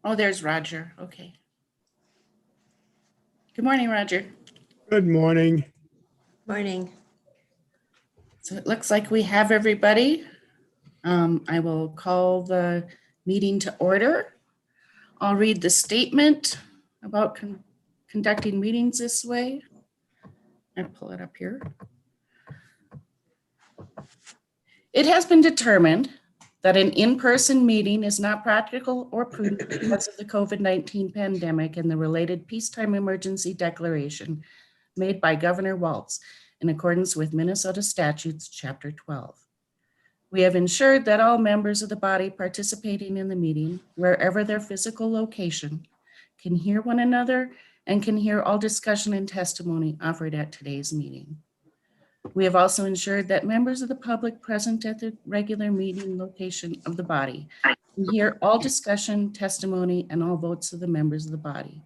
Oh, there's Roger. Okay. Good morning, Roger. Good morning. Morning. So it looks like we have everybody. I will call the meeting to order. I'll read the statement about conducting meetings this way. I'll pull it up here. It has been determined that an in-person meeting is not practical or prudent because of the COVID-19 pandemic and the related peacetime emergency declaration made by Governor Walz in accordance with Minnesota Statutes, Chapter 12. We have ensured that all members of the body participating in the meeting, wherever their physical location, can hear one another and can hear all discussion and testimony offered at today's meeting. We have also ensured that members of the public present at the regular meeting location of the body can hear all discussion, testimony, and all votes of the members of the body.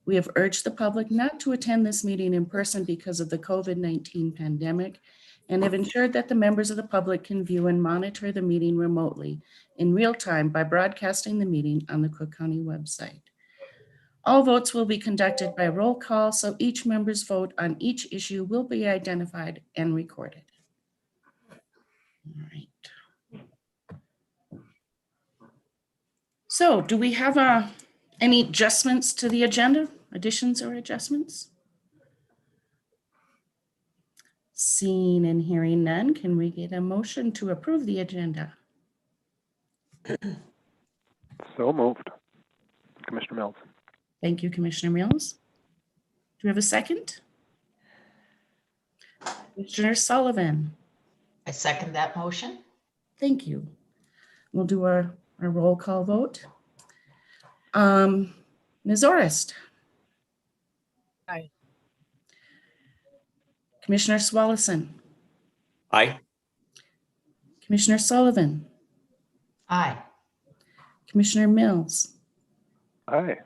We have urged the public not to attend this meeting in person because of the COVID-19 pandemic and have ensured that the members of the public can view and monitor the meeting remotely in real time by broadcasting the meeting on the Cook County website. All votes will be conducted by roll call, so each member's vote on each issue will be identified and recorded. All right. So do we have any adjustments to the agenda, additions or adjustments? Seeing and hearing none, can we get a motion to approve the agenda? So moved. Commissioner Mills. Thank you, Commissioner Mills. Do we have a second? Commissioner Sullivan. I second that motion. Thank you. We'll do our roll call vote. Ms. Orist. Aye. Commissioner Swallison. Aye. Commissioner Sullivan. Aye. Commissioner Mills. Aye.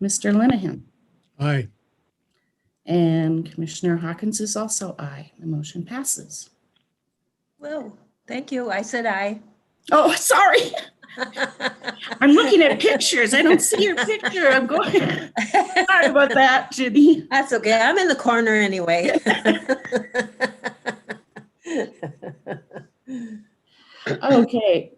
Mr. Linehan. Aye. And Commissioner Hawkins is also aye. The motion passes. Well, thank you. I said aye. Oh, sorry. I'm looking at pictures. I don't see your picture. I'm going. Sorry about that, Jenny. That's okay. I'm in the corner anyway. Okay,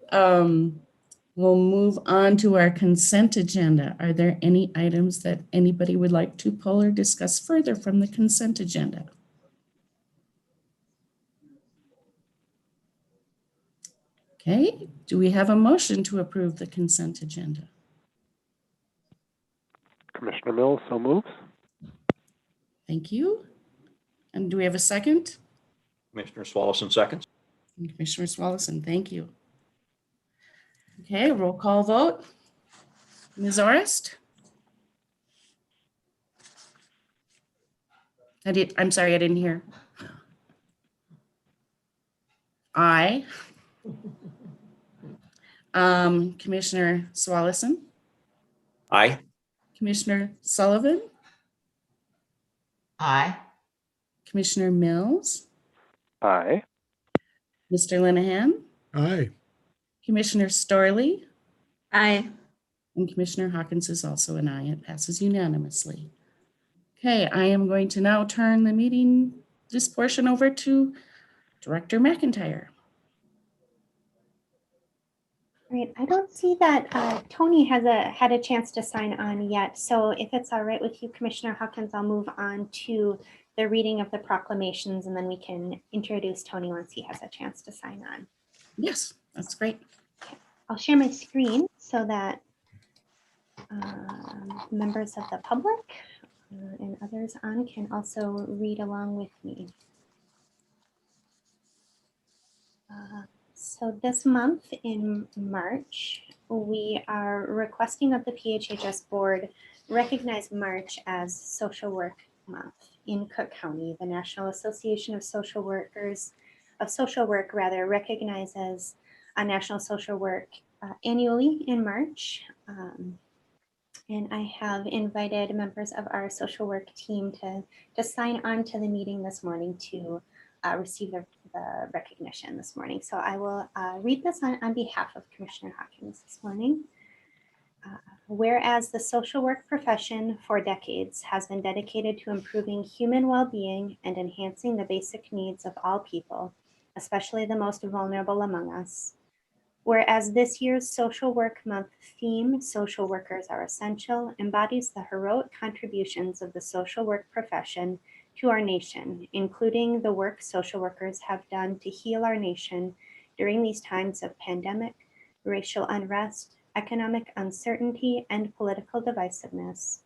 we'll move on to our consent agenda. Are there any items that anybody would like to pull or discuss further from the consent agenda? Okay, do we have a motion to approve the consent agenda? Commissioner Mills, so moves. Thank you. And do we have a second? Commissioner Swallison seconds. And Commissioner Swallison, thank you. Okay, roll call vote. Ms. Orist? I'm sorry, I didn't hear. Aye. Commissioner Swallison? Aye. Commissioner Sullivan? Aye. Commissioner Mills? Aye. Mr. Linehan? Aye. Commissioner Storley? Aye. And Commissioner Hawkins is also an aye. It passes unanimously. Okay, I am going to now turn the meeting, this portion over to Director McIntyre. Right, I don't see that Tony has had a chance to sign on yet. So if it's all right with you, Commissioner Hawkins, I'll move on to the reading of the proclamations and then we can introduce Tony once he has a chance to sign on. Yes, that's great. I'll share my screen so that members of the public and others on can also read along with me. So this month in March, we are requesting that the PHHS board recognize March as Social Work Month in Cook County. The National Association of Social Work recognizes National Social Work annually in March. And I have invited members of our social work team to sign on to the meeting this morning to receive the recognition this morning. So I will read this on behalf of Commissioner Hawkins this morning. Whereas the social work profession for decades has been dedicated to improving human well-being and enhancing the basic needs of all people, especially the most vulnerable among us. Whereas this year's Social Work Month theme, Social Workers Are Essential, embodies the heroic contributions of the social work profession to our nation, including the work social workers have done to heal our nation during these times of pandemic, racial unrest, economic uncertainty, and political divisiveness.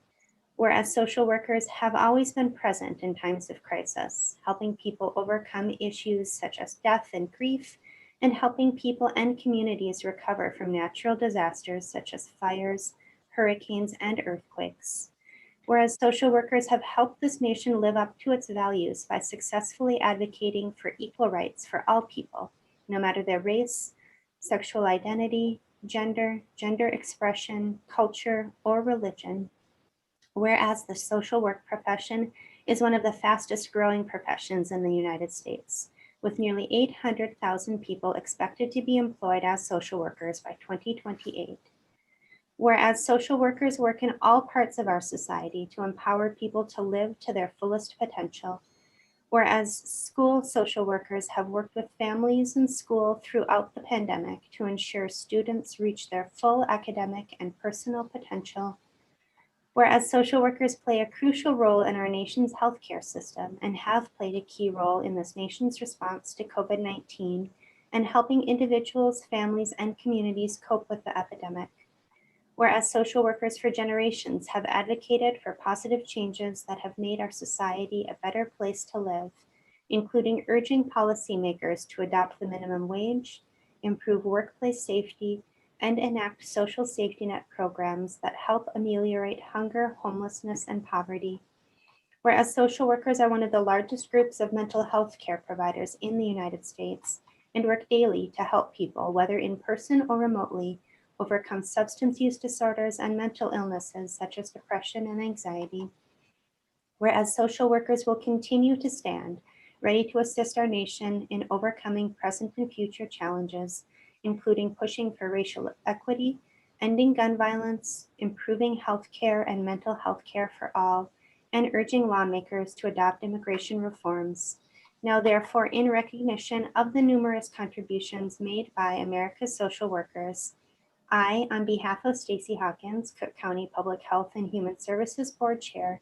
Whereas social workers have always been present in times of crisis, helping people overcome issues such as death and grief, and helping people and communities recover from natural disasters such as fires, hurricanes, and earthquakes. Whereas social workers have helped this nation live up to its values by successfully advocating for equal rights for all people, no matter their race, sexual identity, gender, gender expression, culture, or religion. Whereas the social work profession is one of the fastest growing professions in the United States, with nearly 800,000 people expected to be employed as social workers by 2028. Whereas social workers work in all parts of our society to empower people to live to their fullest potential. Whereas school social workers have worked with families in school throughout the pandemic to ensure students reach their full academic and personal potential. Whereas social workers play a crucial role in our nation's healthcare system and have played a key role in this nation's response to COVID-19 and helping individuals, families, and communities cope with the epidemic. Whereas social workers for generations have advocated for positive changes that have made our society a better place to live, including urging policymakers to adopt the minimum wage, improve workplace safety, and enact social safety net programs that help ameliorate hunger, homelessness, and poverty. Whereas social workers are one of the largest groups of mental health care providers in the United States and work daily to help people, whether in person or remotely, overcome substance use disorders and mental illnesses such as depression and anxiety. Whereas social workers will continue to stand ready to assist our nation in overcoming present and future challenges, including pushing for racial equity, ending gun violence, improving healthcare and mental health care for all, and urging lawmakers to adopt immigration reforms. Now, therefore, in recognition of the numerous contributions made by America's social workers, I, on behalf of Stacy Hawkins, Cook County Public Health and Human Services Board Chair,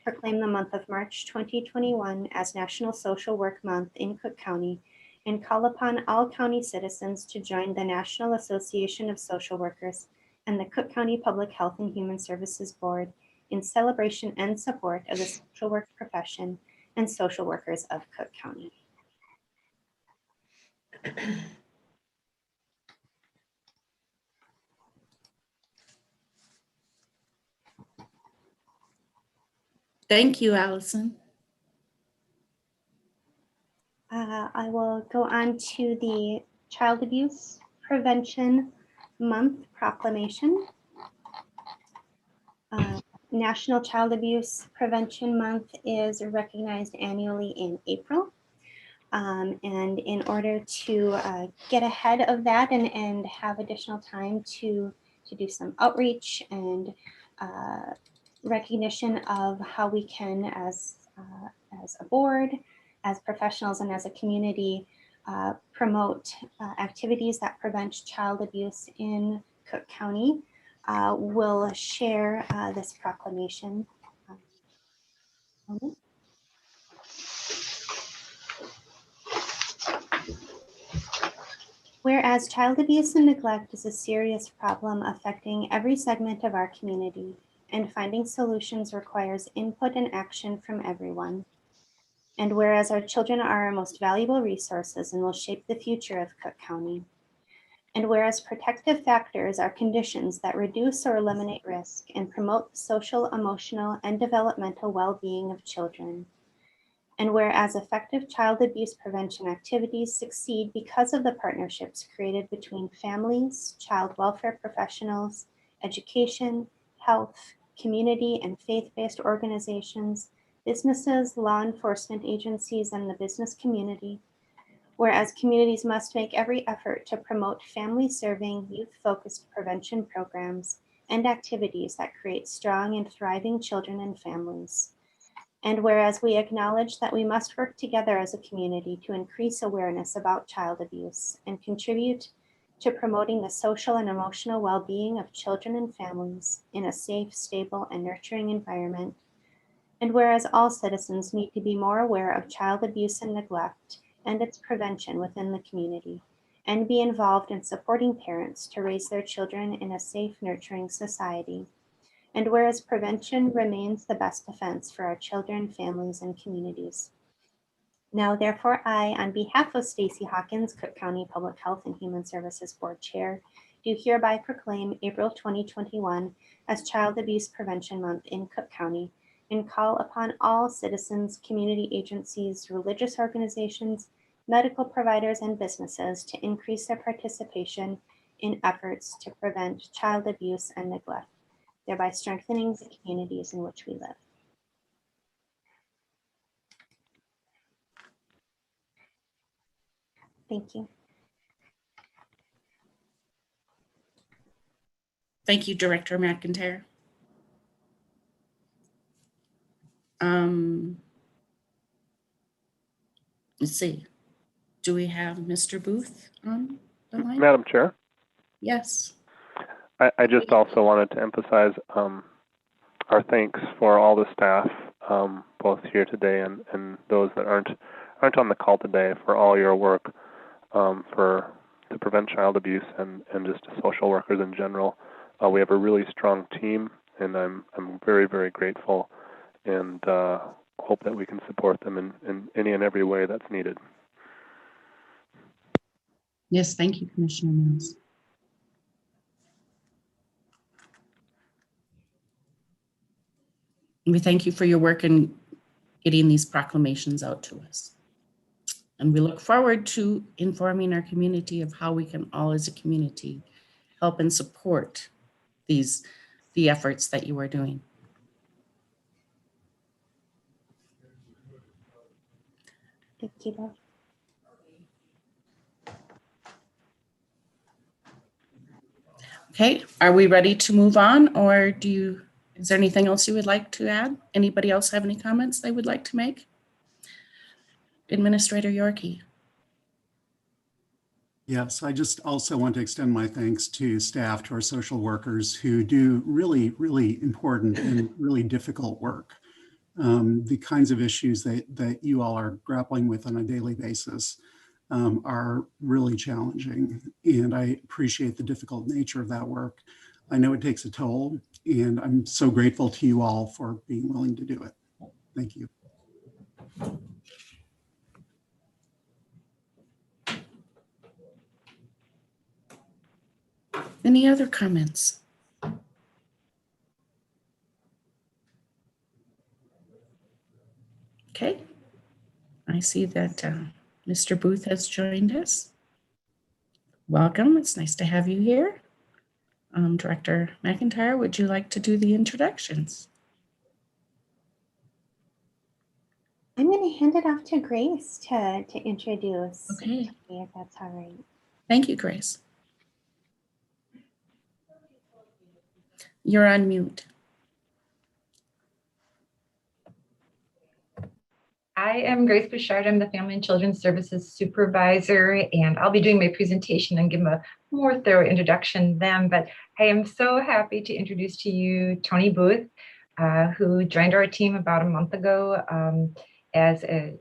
proclaim the month of March 2021 as National Social Work Month in Cook County and call upon all county citizens to join the National Association of Social Workers and the Cook County Public Health and Human Services Board in celebration and support of the social work profession and social workers of Cook County. Thank you, Allison. I will go on to the Child Abuse Prevention Month proclamation. National Child Abuse Prevention Month is recognized annually in April. And in order to get ahead of that and have additional time to do some outreach and recognition of how we can, as a board, as professionals, and as a community, promote activities that prevent child abuse in Cook County, we'll share this proclamation. Whereas child abuse and neglect is a serious problem affecting every segment of our community, and finding solutions requires input and action from everyone. And whereas our children are our most valuable resources and will shape the future of Cook County. And whereas protective factors are conditions that reduce or eliminate risk and promote the social, emotional, and developmental well-being of children. And whereas effective child abuse prevention activities succeed because of the partnerships created between families, child welfare professionals, education, health, community, and faith-based organizations, businesses, law enforcement agencies, and the business community. Whereas communities must make every effort to promote family-serving, youth-focused prevention programs and activities that create strong and thriving children and families. And whereas we acknowledge that we must work together as a community to increase awareness about child abuse and contribute to promoting the social and emotional well-being of children and families in a safe, stable, and nurturing environment. And whereas all citizens need to be more aware of child abuse and neglect and its prevention within the community, and be involved in supporting parents to raise their children in a safe, nurturing society. And whereas prevention remains the best defense for our children, families, and communities. Now, therefore, I, on behalf of Stacy Hawkins, Cook County Public Health and Human Services Board Chair, do hereby proclaim April 2021 as Child Abuse Prevention Month in Cook County, and call upon all citizens, community agencies, religious organizations, medical providers, and businesses to increase their participation in efforts to prevent child abuse and neglect, thereby strengthening the communities in which we live. Thank you. Thank you, Director McIntyre. Let's see. Do we have Mr. Booth on the line? Madam Chair, Yes. I just also wanted to emphasize our thanks for all the staff, both here today and those that aren't on the call today, for all your work to prevent child abuse and just to social workers in general. We have a really strong team, and I'm very, very grateful, and hope that we can support them in any and every way that's needed. Yes, thank you, Commissioner Mills. We thank you for your work in getting these proclamations out to us. And we look forward to informing our community of how we can all as a community help and support the efforts that you are doing. Thank you both. Okay, are we ready to move on, or is there anything else you would like to add? Anybody else have any comments they would like to make? Administrator Yorkie. Yes, I just also want to extend my thanks to staff, to our social workers who do really, really important and really difficult work. The kinds of issues that you all are grappling with on a daily basis are really challenging, and I appreciate the difficult nature of that work. I know it takes a toll, and I'm so grateful to you all for being willing to do it. Thank you. Any other comments? Okay, I see that Mr. Booth has joined us. Welcome, it's nice to have you here. Director McIntyre, would you like to do the introductions? I'm going to hand it off to Grace to introduce. Okay. If that's all right. Thank you, Grace. You're on mute. I am Grace Bouchard. I'm the Family and Children's Services Supervisor, and I'll be doing my presentation and give them a more thorough introduction then. But I am so happy to introduce to you Tony Booth, who joined our team about a month ago as a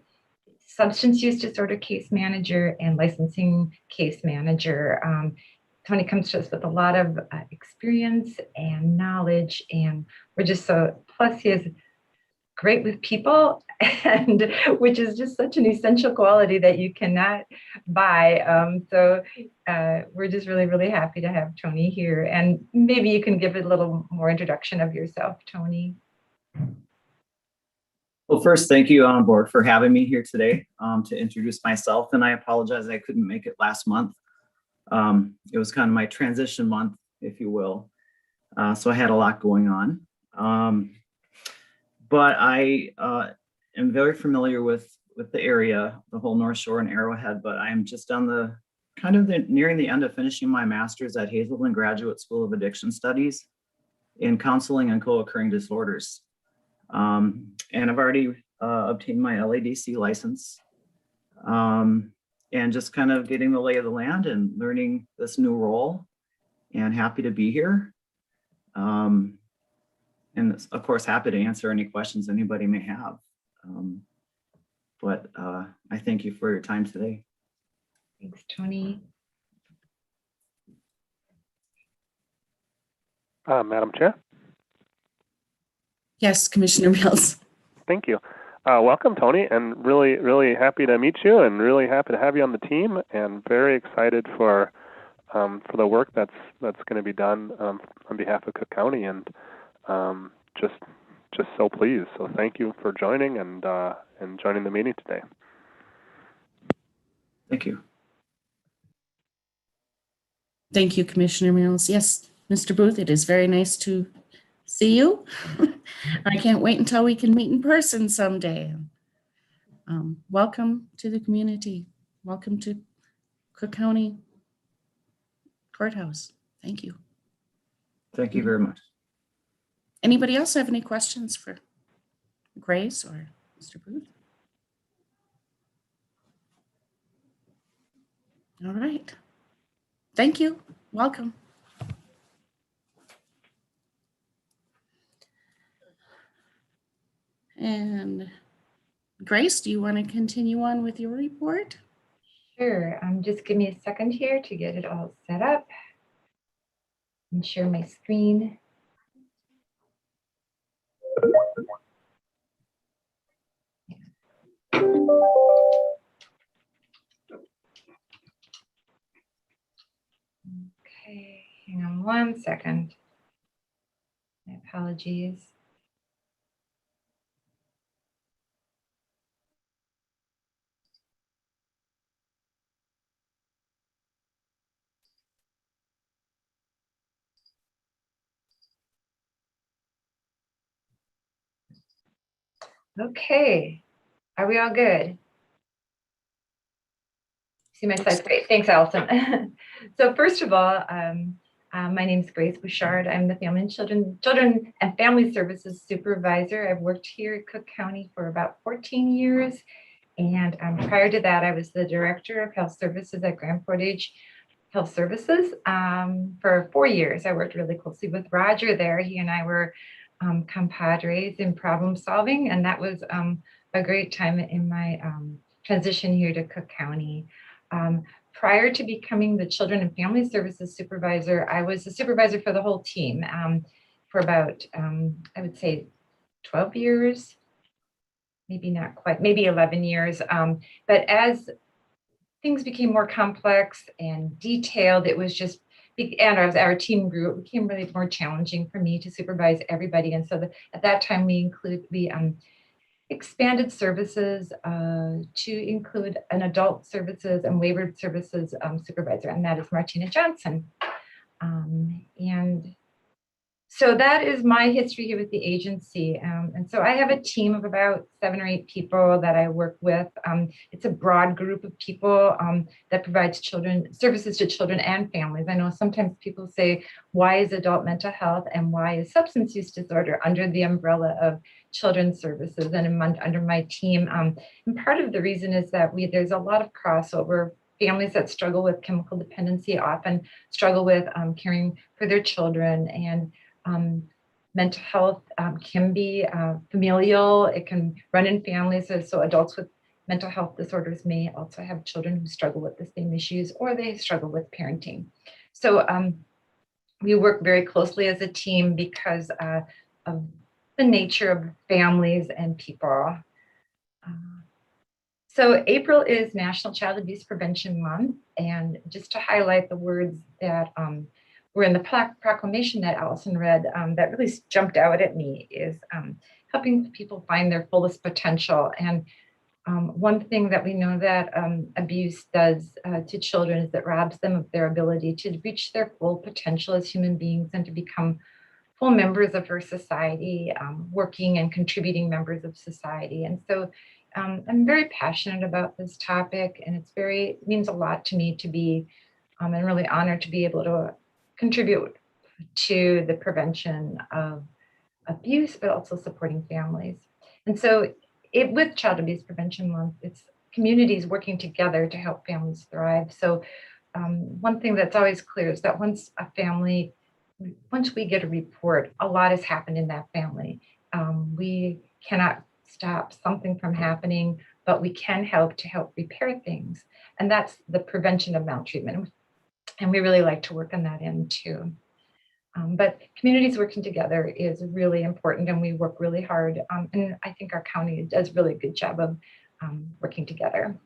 substance use disorder case manager and licensing case manager. Tony comes to us with a lot of experience and knowledge, and we're just so, plus he is great with people, and which is just such an essential quality that you cannot buy. So we're just really, really happy to have Tony here. And maybe you can give a little more introduction of yourself, Tony. Well, first, thank you on board for having me here today to introduce myself. And I apologize I couldn't make it last month. It was kind of my transition month, if you will. So I had a lot going on. But I am very familiar with the area, the whole North Shore and Arrowhead, but I'm just on nearing the end of finishing my master's at Hazelden Graduate School of Addiction Studies. in counseling and co-occurring disorders. And I've already obtained my LADC license. And just kind of getting the lay of the land and learning this new role, and happy to be here. And of course, happy to answer any questions anybody may have. But I thank you for your time today. Thanks, Tony. Madam Chair, Yes, Commissioner Mills. thank you. Welcome, Tony, and really, really happy to meet you, and really happy to have you on the team, and very excited for the work that's going to be done on behalf of Cook County, and just so pleased. So thank you for joining and joining the meeting today. Thank you. Thank you, Commissioner Mills. Yes, Mr. Booth, it is very nice to see you. I can't wait until we can meet in person someday. Welcome to the community. Welcome to Cook County Courthouse. Thank you. Thank you very much. Anybody else have any questions for Grace or Mr. Booth? All right. Thank you. Welcome. And Grace, do you want to continue on with your report? Sure. Just give me a second here to get it all set up and share my screen. Okay, hang on one second. My apologies. Okay, are we all good? See my slides? Great, thanks, Allison. So first of all, my name is Grace Bouchard. I'm the Family and Children and Family Services Supervisor. I've worked here at Cook County for about 14 years. And prior to that, I was the Director of Health Services at Grand Portage Health Services for 4 years. I worked really closely with Roger there. He and I were compadres in problem solving, and that was a great time in my transition here to Cook County. Prior to becoming the Children and Family Services Supervisor, I was the supervisor for the whole team for about, I would say 12 years, maybe not quite, maybe 11 years. But as things became more complex and detailed, it was just, and as our team grew, it became really more challenging for me to supervise everybody. And so at that time, we expanded services to include an adult services and waiver services supervisor, and that is Martina Johnson. And so that is my history here with the agency. And so I have a team of about 7 or 8 people that I work with. It's a broad group of people that provides services to children and families. I know sometimes people say, why is adult mental health and why is substance use disorder under the umbrella of children's services and under my team? And part of the reason is that there's a lot of crossover. Families that struggle with chemical dependency often struggle with caring for their children, and mental health can be familial. It can run in families. So adults with mental health disorders may also have children who struggle with the same issues, or they struggle with parenting. So we work very closely as a team because of the nature of families and people. So April is National Child Abuse Prevention Month. And just to highlight the words that were in the proclamation that Allison read, that really jumped out at me is helping people find their fullest potential. And one thing that we know that abuse does to children is that robs them of their ability to reach their full potential as human beings and to become full members of our society, working and contributing members of society. And so I'm very passionate about this topic, and it means a lot to me to be, and really honored to be able to contribute to the prevention of abuse, but also supporting families. And so with Child Abuse Prevention Month, it's communities working together to help families thrive. So one thing that's always clear is that once we get a report, a lot has happened in that family. We cannot stop something from happening, but we can help repair things. And that's the prevention of maltreatment. And we really like to work on that end too. But communities working together is really important, and we work really hard. And I think our county does a really good job of working together.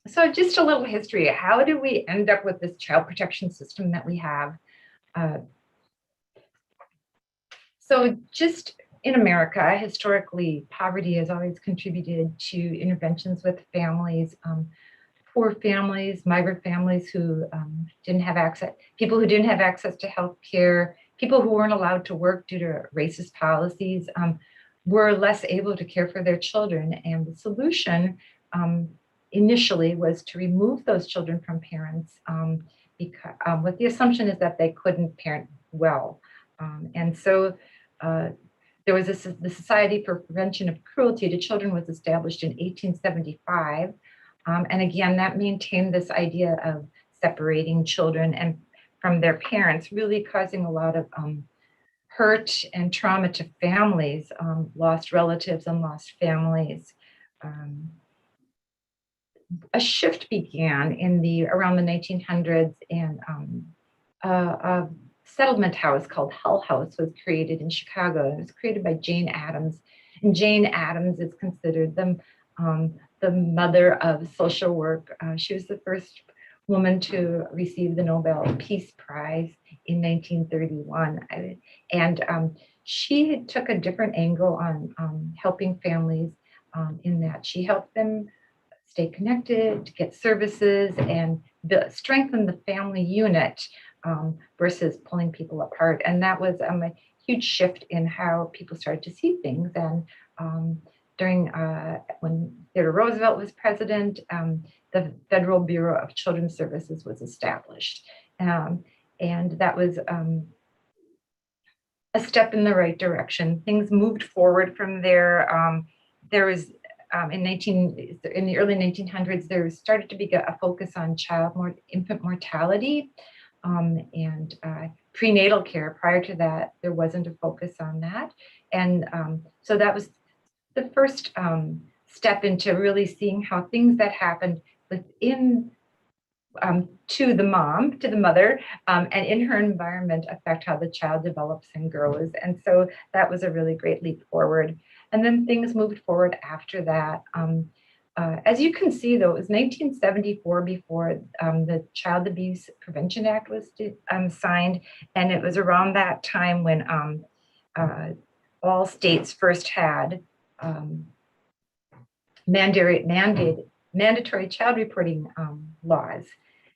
So just a little history. How did we end up with this child protection system that we have? So just in America, historically, poverty has always contributed to interventions with families, poor families, migrant families who didn't have access, people who didn't have access to health care, people who weren't allowed to work due to racist policies, were less able to care for their children. And the solution initially was to remove those children from parents because, with the assumption is that they couldn't parent well. And so there was the Society for Prevention of Cruelty to Children was established in 1875. And again, that maintained this idea of separating children and from their parents, really causing a lot of hurt and trauma to families, lost relatives and lost families. A shift began in around the 1900s, and a settlement house called Hull House was created in Chicago. It was created by Jane Addams, and Jane Addams is considered the mother of social work. She was the first woman to receive the Nobel Peace Prize in 1931. And she took a different angle on helping families in that she helped them stay connected, to get services, and strengthen the family unit versus pulling people apart. And that was a huge shift in how people started to see things. And during when Theodore Roosevelt was president, the Federal Bureau of Children's Services was established. And that was a step in the right direction. Things moved forward from there. There was in the early 1900s, there started to be a focus on infant mortality and prenatal care. Prior to that, there wasn't a focus on that. And so that was the first step into really seeing how things that happened within to the mother, and in her environment affect how the child develops and grows. And so that was a really great leap forward. And then things moved forward after that. As you can see, though, it was 1974 before the Child Abuse Prevention Act was signed. And it was around that time when all states first had mandatory child reporting laws.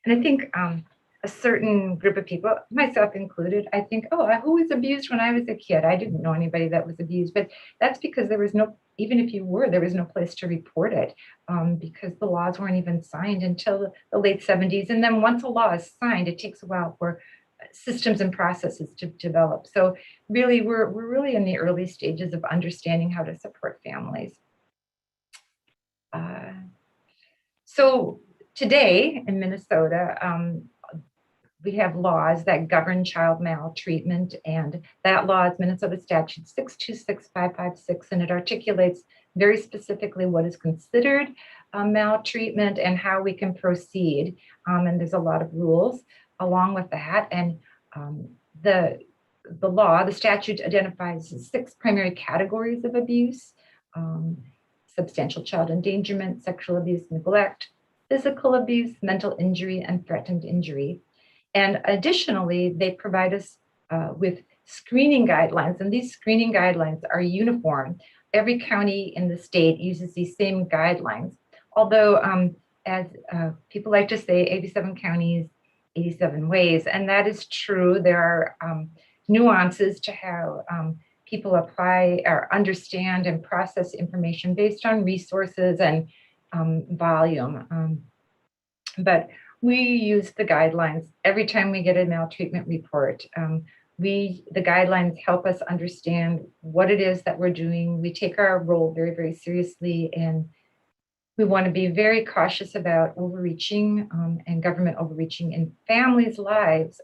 And I think a certain group of people, myself included, I think, oh, who was abused when I was a kid? I didn't know anybody that was abused, but that's because there was no, even if you were, there was no place to report it because the laws weren't even signed until the late 70s. And then once a law is signed, it takes a while for systems and processes to develop. So really, we're really in the early stages of understanding how to support families. So today in Minnesota, we have laws that govern child maltreatment, and that law is Minnesota Statute 626556, and it articulates very specifically what is considered maltreatment and how we can proceed. And there's a lot of rules along with that. And the statute identifies 6 primary categories of abuse: substantial child endangerment, sexual abuse, neglect, physical abuse, mental injury, and threatened injury. And additionally, they provide us with screening guidelines, and these screening guidelines are uniform. Every county in the state uses these same guidelines, although as people like to say, 87 counties, 87 ways, and that is true. There are nuances to how people apply or understand and process information based on resources and volume. But we use the guidelines every time we get a maltreatment report. The guidelines help us understand what it is that we're doing. We take our role very, very seriously, and we want to be very cautious about overreaching and government overreaching in families' lives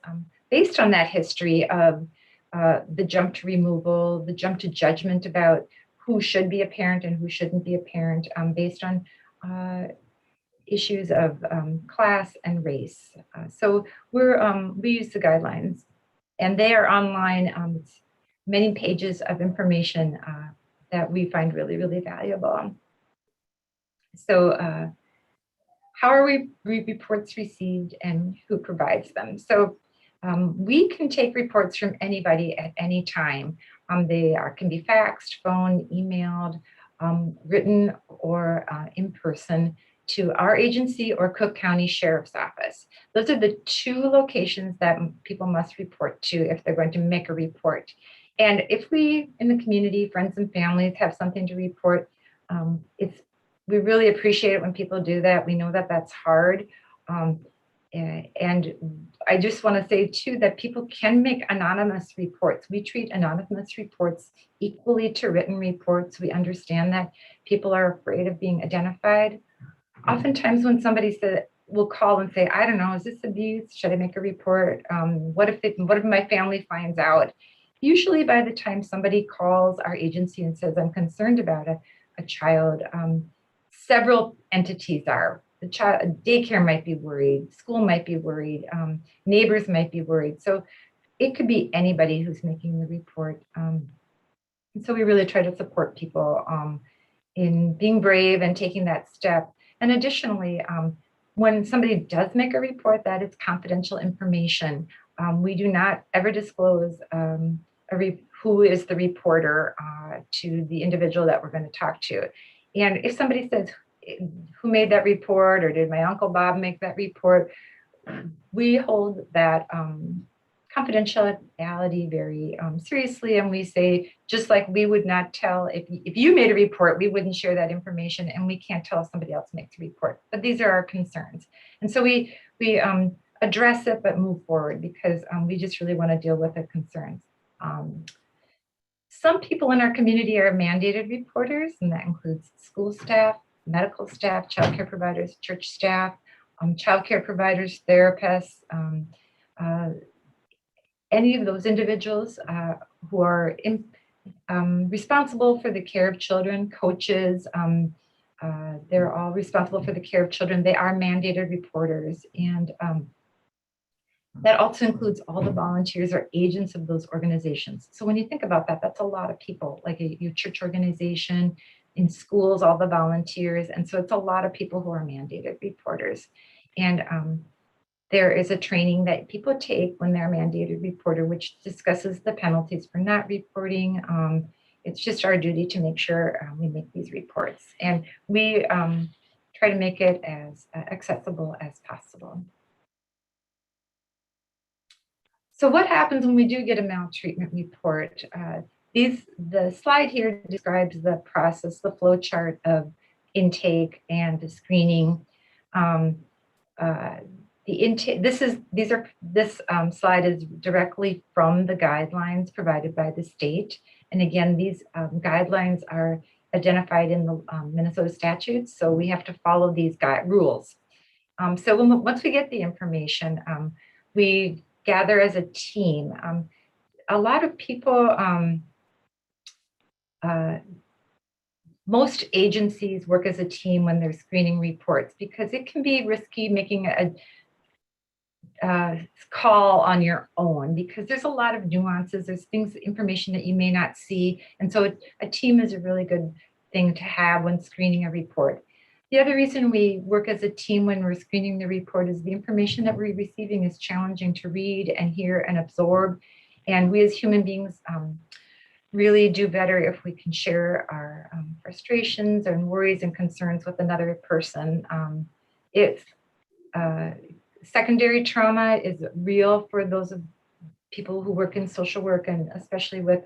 based on that history of the jump to removal, the jump to judgment about who should be a parent and who shouldn't be a parent based on issues of class and race. So we use the guidelines, and they are online. It's many pages of information that we find really, really valuable. So how are reports received and who provides them? So we can take reports from anybody at any time. They can be faxed, phoned, emailed, written, or in person to our agency or Cook County Sheriff's Office. Those are the two locations that people must report to if they're going to make a report. And if we in the community, friends and families, have something to report, we really appreciate it when people do that. We know that that's hard. And I just want to say too that people can make anonymous reports. We treat anonymous reports equally to written reports. We understand that people are afraid of being identified. Oftentimes when somebody will call and say, I don't know, is this abuse? Should I make a report? What if my family finds out? Usually by the time somebody calls our agency and says, I'm concerned about a child, several entities are. The child daycare might be worried, school might be worried, neighbors might be worried. So it could be anybody who's making the report. And so we really try to support people in being brave and taking that step. And additionally, when somebody does make a report, that is confidential information. We do not ever disclose who is the reporter to the individual that we're going to talk to. And if somebody says, who made that report, or did my Uncle Bob make that report, we hold that confidentiality very seriously. And we say, just like we would not tell, if you made a report, we wouldn't share that information, and we can't tell if somebody else makes a report. But these are our concerns. And so we address it, but move forward because we just really want to deal with the concerns. Some people in our community are mandated reporters, and that includes school staff, medical staff, childcare providers, church staff, childcare providers, therapists, any of those individuals who are responsible for the care of children, coaches, they're all responsible for the care of children. They are mandated reporters, and that also includes all the volunteers or agents of those organizations. So when you think about that, that's a lot of people, like your church organization, in schools, all the volunteers. And so it's a lot of people who are mandated reporters. And there is a training that people take when they're a mandated reporter, which discusses the penalties for not reporting. It's just our duty to make sure we make these reports. And we try to make it as accessible as possible. So what happens when we do get a maltreatment report? The slide here describes the process, the flow chart of intake and the screening. This slide is directly from the guidelines provided by the state. And again, these guidelines are identified in the Minnesota statutes. So we have to follow these rules. So once we get the information, we gather as a team. A lot of people, most agencies work as a team when they're screening reports because it can be risky making a call on your own because there's a lot of nuances, there's information that you may not see. And so a team is a really good thing to have when screening a report. The other reason we work as a team when we're screening the report is the information that we're receiving is challenging to read and hear and absorb. And we as human beings really do better if we can share our frustrations and worries and concerns with another person. Secondary trauma is real for those of people who work in social work, and especially with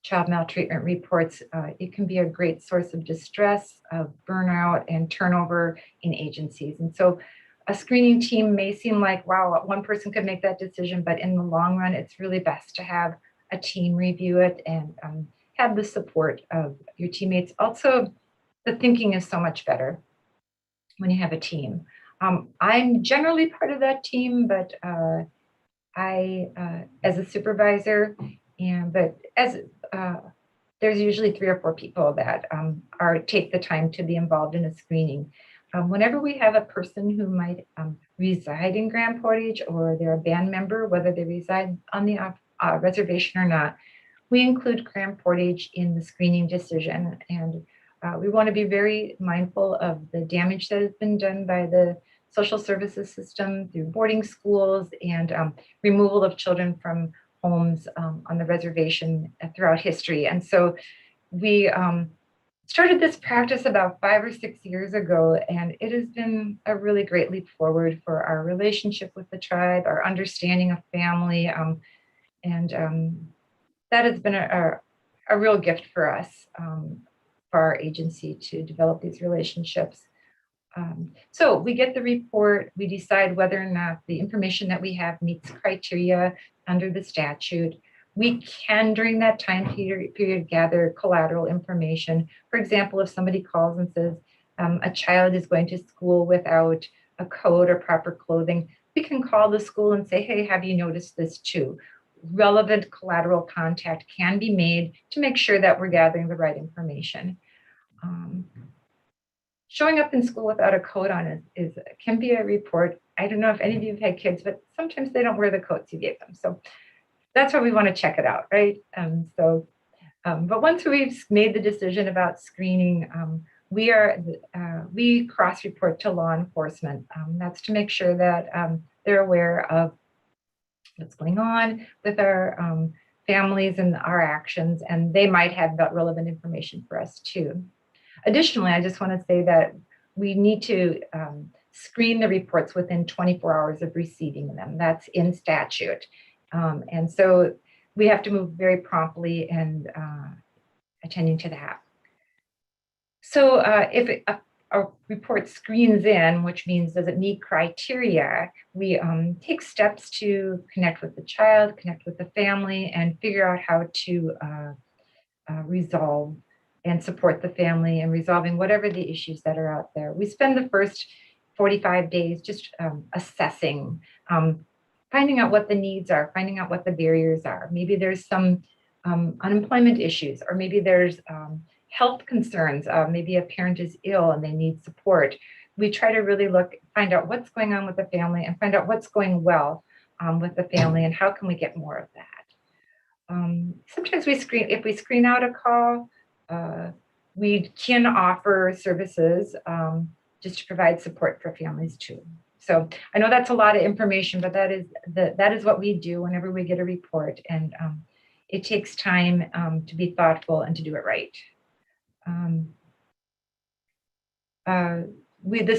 child maltreatment reports. It can be a great source of distress, of burnout, and turnover in agencies. And so a screening team may seem like, wow, one person could make that decision, but in the long run, it's really best to have a team review it and have the support of your teammates. Also, the thinking is so much better when you have a team. I'm generally part of that team, but as a supervisor, there's usually 3 or 4 people that take the time to be involved in a screening. Whenever we have a person who might reside in Grand Portage, or they're a band member, whether they reside on the reservation or not, we include Grand Portage in the screening decision. And we want to be very mindful of the damage that has been done by the social services system through boarding schools and removal of children from homes on the reservation throughout history. And so we started this practice about 5 or 6 years ago, and it has been a really great leap forward for our relationship with the tribe, our understanding of family, and that has been a real gift for us, for our agency, to develop these relationships. So we get the report, we decide whether or not the information that we have meets criteria under the statute. We can, during that time period, gather collateral information. For example, if somebody calls and says a child is going to school without a coat or proper clothing, we can call the school and say, hey, have you noticed this too? Relevant collateral contact can be made to make sure that we're gathering the right information. Showing up in school without a coat on can be a report. I don't know if any of you have had kids, but sometimes they don't wear the coats you gave them. So that's why we want to check it out, right? But once we've made the decision about screening, we cross-report to law enforcement. That's to make sure that they're aware of what's going on with our families and our actions, and they might have that relevant information for us too. Additionally, I just want to say that we need to screen the reports within 24 hours of receiving them. That's in statute. And so we have to move very promptly and attending to that. So if a report screens in, which means does it meet criteria, we take steps to connect with the child, connect with the family, and figure out how to resolve and support the family in resolving whatever the issues that are out there. We spend the first 45 days just assessing, finding out what the needs are, finding out what the barriers are. Maybe there's some unemployment issues, or maybe there's health concerns. Maybe a parent is ill and they need support. We try to really find out what's going on with the family and find out what's going well with the family and how can we get more of that. Sometimes if we screen out a call, we can offer services just to provide support for families too. So I know that's a lot of information, but that is what we do whenever we get a report, and it takes time to be thoughtful and to do it right. With the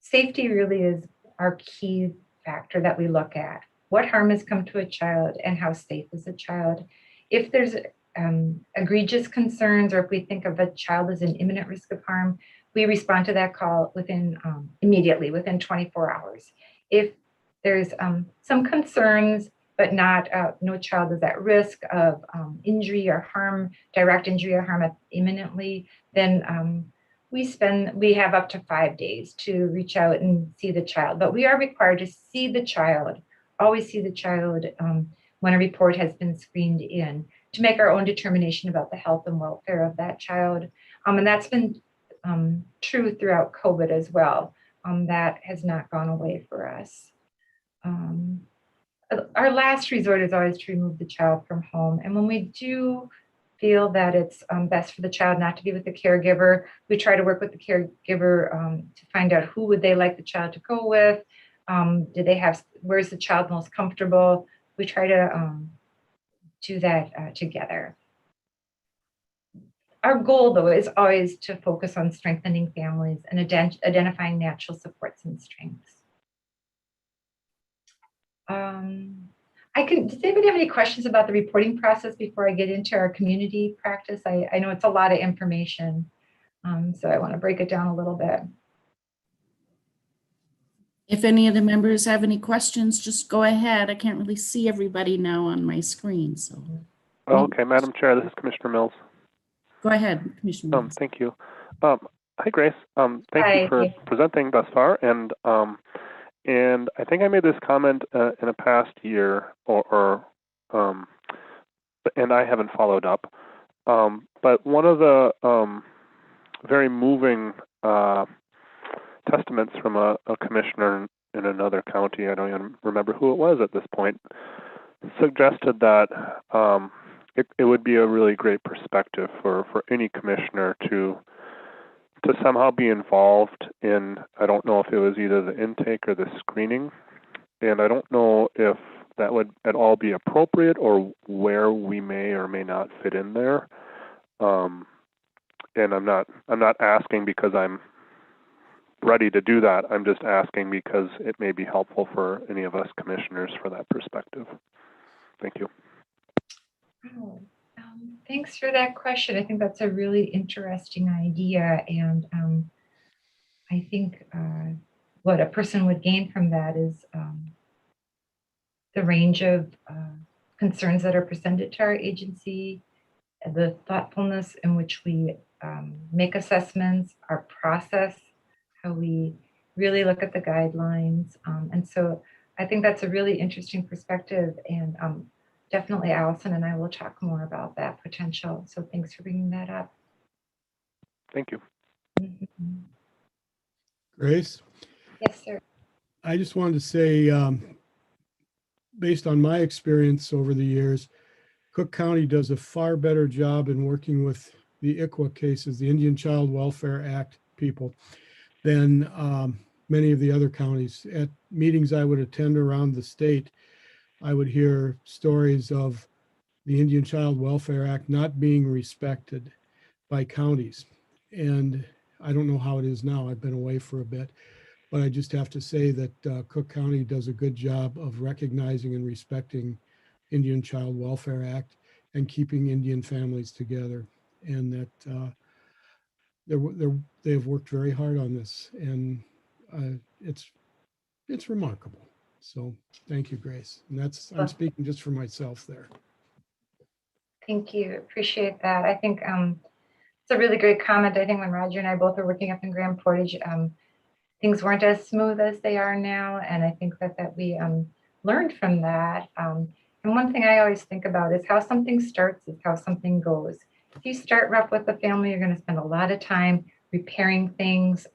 safety really is our key factor that we look at. What harm has come to a child and how safe is a child? If there's egregious concerns, or if we think of a child as an imminent risk of harm, we respond to that call immediately, within 24 hours. If there's some concerns, but no child is at risk of injury or harm, direct injury or harm imminently, then we have up to 5 days to reach out and see the child. But we are required to see the child, always see the child when a report has been screened in, to make our own determination about the health and welfare of that child. And that's been true throughout COVID as well. That has not gone away for us. Our last resort is always to remove the child from home. And when we do feel that it's best for the child not to be with the caregiver, we try to work with the caregiver to find out who would they like the child to go with. Where's the child most comfortable? We try to do that together. Our goal, though, is always to focus on strengthening families and identifying natural supports and strengths. Does anybody have any questions about the reporting process before I get into our community practice? I know it's a lot of information, so I want to break it down a little bit. If any of the members have any questions, just go ahead. I can't really see everybody now on my screen, so Okay, Madam Chair, this is Commissioner Mills. go ahead, Commissioner. Mills. Thank you. Hi, Grace. Thank Hi. you for presenting thus far. And I think I made this comment in a past year, and I haven't followed up. But one of the very moving testaments from a commissioner in another county, I don't even remember who it was at this point, suggested that it would be a really great perspective for any commissioner to somehow be involved in, I don't know if it was either the intake or the screening, and I don't know if that would at all be appropriate or where we may or may not fit in there. And I'm not asking because I'm ready to do that. I'm just asking because it may be helpful for any of us commissioners for that perspective. Thank you. Oh, thanks for that question. I think that's a really interesting idea. And I think what a person would gain from that is the range of concerns that are presented to our agency, the thoughtfulness in which we make assessments, our process, how we really look at the guidelines. And so I think that's a really interesting perspective. And definitely Allison and I will talk more about that potential. So thanks for bringing that up. Thank you. Mhm. Grace, Yes, sir. I just wanted to say, based on my experience over the years, Cook County does a far better job in working with the ICWA cases, the Indian Child Welfare Act people, than many of the other counties. At meetings I would attend around the state, I would hear stories of the Indian Child Welfare Act not being respected by counties. And I don't know how it is now. I've been away for a bit, but I just have to say that Cook County does a good job of recognizing and respecting Indian Child Welfare Act and keeping Indian families together. And that they have worked very hard on this, and it's remarkable. So thank you, Grace. And I'm speaking just for myself there. Thank you. Appreciate that. I think it's a really great comment. I think when Roger and I both are working up in Grand Portage, things weren't as smooth as they are now. And I think that we learned from that. And one thing I always think about is how something starts is how something goes. If you start rough with the family, you're going to spend a lot of time repairing things.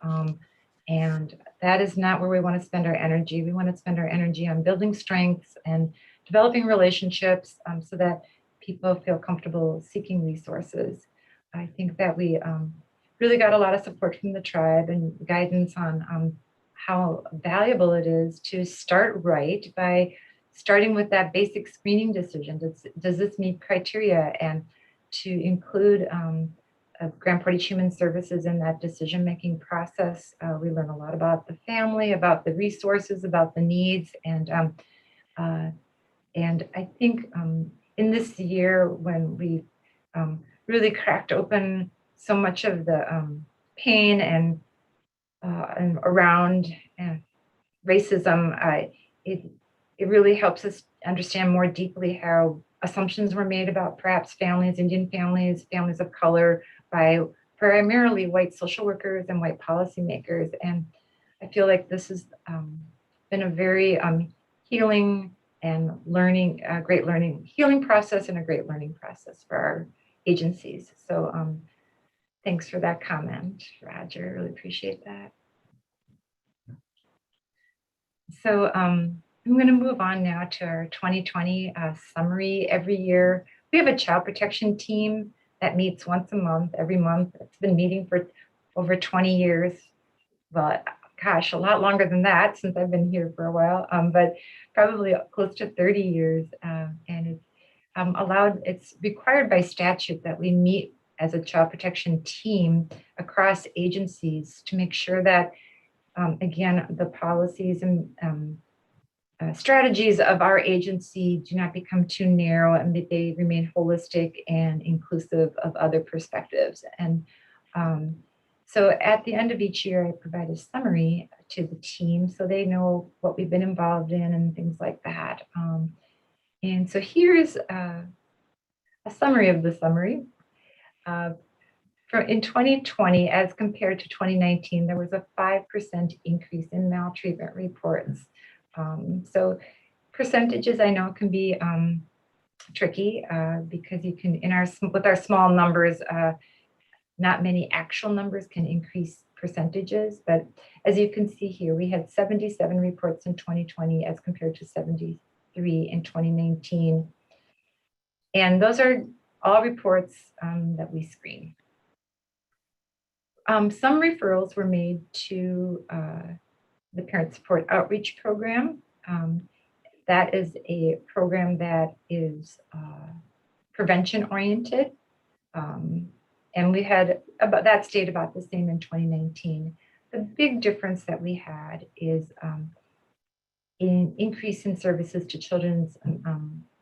And that is not where we want to spend our energy. We want to spend our energy on building strengths and developing relationships so that people feel comfortable seeking resources. I think that we really got a lot of support from the tribe and guidance on how valuable it is to start right by starting with that basic screening decision. Does this meet criteria? And to include Grand Portage Human Services in that decision-making process. We learn a lot about the family, about the resources, about the needs. And I think in this year when we really cracked open so much of the pain and around racism, it really helps us understand more deeply how assumptions were made about perhaps families, Indian families, families of color, by primarily white social workers and white policymakers. And I feel like this has been a very healing and healing process and a great learning process for our agencies. So thanks for that comment, Roger. Really appreciate that. So I'm going to move on now to our 2020 summary. Every year, we have a child protection team that meets once a month, every month. It's been meeting for over 20 years. Well, gosh, a lot longer than that since I've been here for a while, but probably close to 30 years. And it's required by statute that we meet as a child protection team across agencies to make sure that, again, the policies and strategies of our agency do not become too narrow and that they remain holistic and inclusive of other perspectives. And so at the end of each year, I provide a summary to the team so they know what we've been involved in and things like that. And so here's a summary of the summary. In 2020, as compared to 2019, there was a 5% increase in maltreatment reports. So percentages I know can be tricky because you can, with our small numbers, not many actual numbers can increase percentages. But as you can see here, we had 77 reports in 2020 as compared to 73 in 2019. And those are all reports that we screen. Some referrals were made to the Parent Support Outreach Program. That is a program that is prevention oriented. And we had that stayed about the same in 2019. The big difference that we had is an increase in services to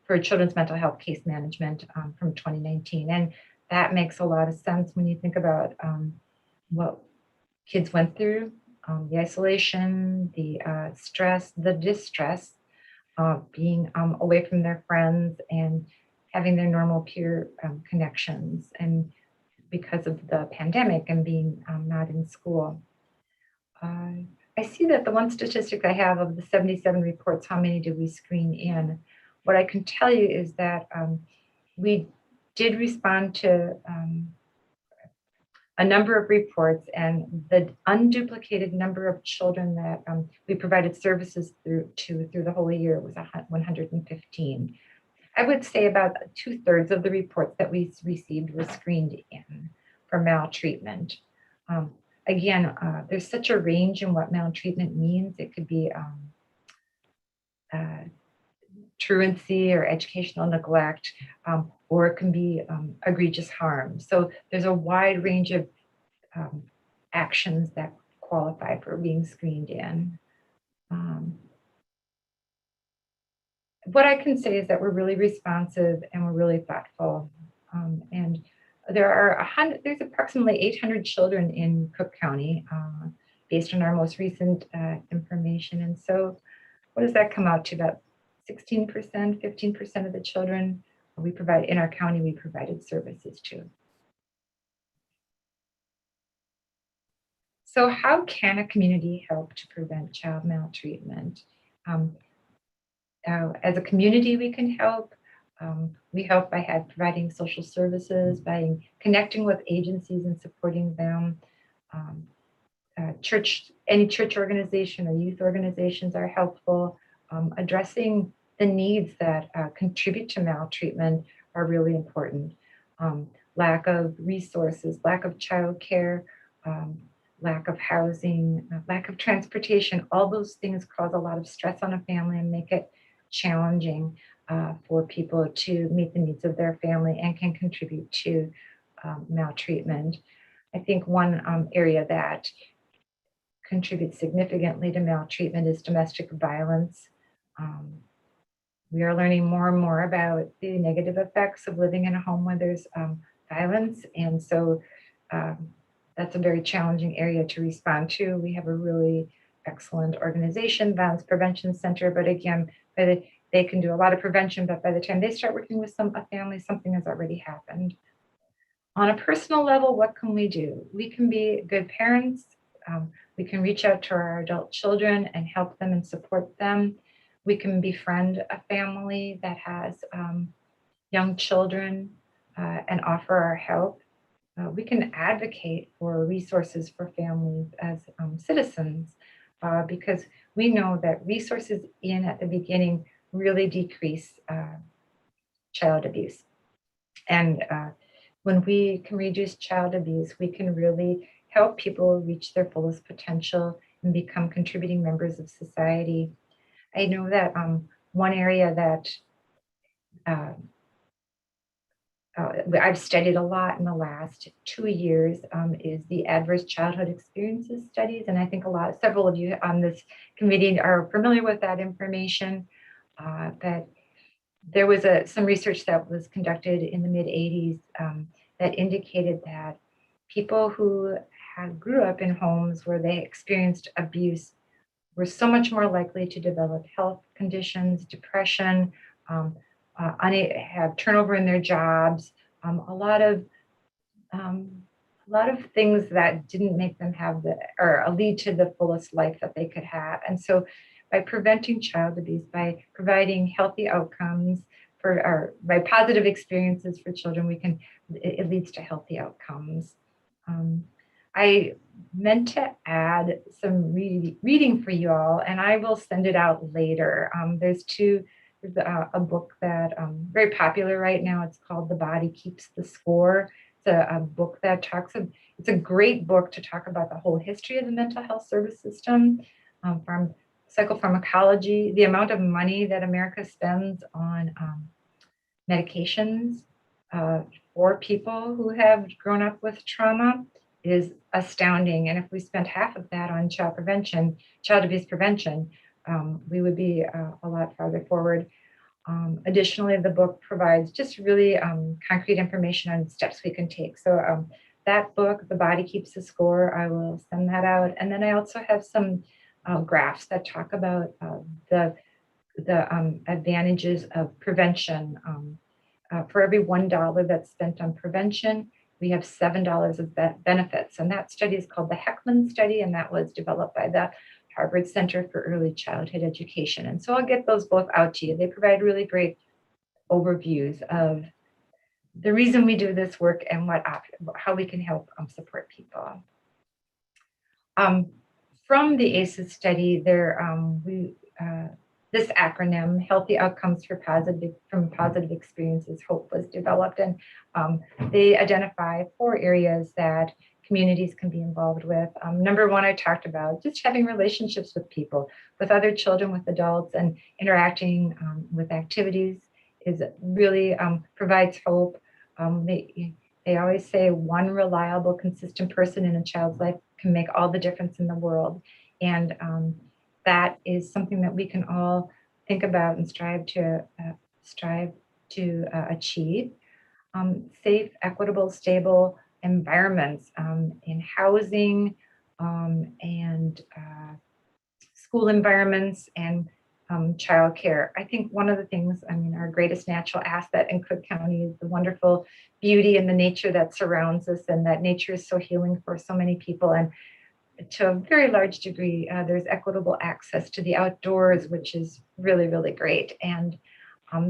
for children's mental health case management from 2019. And that makes a lot of sense when you think about what kids went through, the isolation, the stress, the distress, being away from their friends and having their normal peer connections, and because of the pandemic and being not in school. I see that the one statistic I have of the 77 reports, how many did we screen in? What I can tell you is that we did respond to a number of reports, and the unduplicated number of children that we provided services through the whole year was 115. I would say about 2/3 of the reports that we received were screened in for maltreatment. Again, there's such a range in what maltreatment means. It could be truancy or educational neglect, or it can be egregious harm. So there's a wide range of actions that qualify for being screened in. What I can say is that we're really responsive and we're really thoughtful. And there's approximately 800 children in Cook County based on our most recent information. And so what does that come out to? About 16%, 15% of the children we provide in our county, we provided services to. So how can a community help to prevent child maltreatment? As a community, we can help. We help by providing social services, by connecting with agencies and supporting them. Any church organization or youth organizations are helpful. Addressing the needs that contribute to maltreatment are really important. Lack of resources, lack of childcare, lack of housing, lack of transportation, all those things cause a lot of stress on a family and make it challenging for people to meet the needs of their family and can contribute to maltreatment. I think one area that contributes significantly to maltreatment is domestic violence. We are learning more and more about the negative effects of living in a home where there's violence. And so that's a very challenging area to respond to. We have a really excellent organization, Violence Prevention Center, but again, they can do a lot of prevention, but by the time they start working with a family, something has already happened. On a personal level, what can we do? We can be good parents. We can reach out to our adult children and help them and support them. We can befriend a family that has young children and offer our help. We can advocate for resources for families as citizens because we know that resources at the beginning really decrease child abuse. And when we can reduce child abuse, we can really help people reach their fullest potential and become contributing members of society. I know that one area that I've studied a lot in the last 2 years is the adverse childhood experiences studies. And I think several of you on this committee are familiar with that information. But there was some research that was conducted in the mid-'80s that indicated that people who grew up in homes where they experienced abuse we're so much more likely to develop health conditions, depression, have turnover in their jobs, a lot of things that didn't make them have or lead to the fullest life that they could have. And so by preventing child abuse, by providing healthy outcomes by positive experiences for children, it leads to healthy outcomes. I meant to add some reading for you all, and I will send it out later. There's a book that very popular right now. It's called The Body Keeps the Score. It's a book that it's a great book to talk about the whole history of the mental health service system, from psychopharmacology, the amount of money that America spends on medications for people who have grown up with trauma is astounding. And if we spent half of that on child abuse prevention, we would be a lot farther forward. Additionally, the book provides just really concrete information on steps we can take. So that book, The Body Keeps the Score, I will send that out. And then I also have some graphs that talk about the advantages of prevention. For every $1 that's spent on prevention, we have $7 of benefits. And that study is called the Heckman Study, and that was developed by the Harvard Center for Early Childhood Education. And so I'll get those both out to you. They provide really great overviews of the reason we do this work and how we can help support people. From the ACEs study, this acronym, Healthy Outcomes from Positive Experiences, HOPE, was developed, and they identify 4 areas that communities can be involved with. Number 1, I talked about just having relationships with people, with other children, with adults, and interacting with activities is really provides hope. They always say one reliable, consistent person in a child's life can make all the difference in the world. And that is something that we can all think about and strive to achieve. Safe, equitable, stable environments in housing and school environments and childcare. I think one of the things, our greatest natural asset in Cook County is the wonderful beauty and the nature that surrounds us, and that nature is so healing for so many people. And to a very large degree, there's equitable access to the outdoors, which is really, really great. And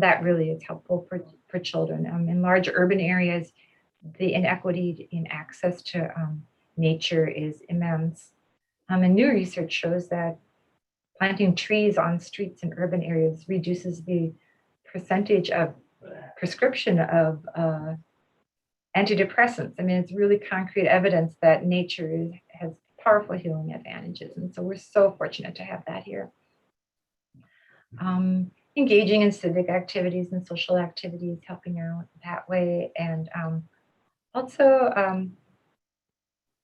that really is helpful for children. In large urban areas, the inequity in access to nature is immense. And new research shows that planting trees on streets in urban areas reduces the percentage of prescription of antidepressants. It's really concrete evidence that nature has powerful healing advantages. And so we're so fortunate to have that here. Engaging in civic activities and social activities, helping out that way, and also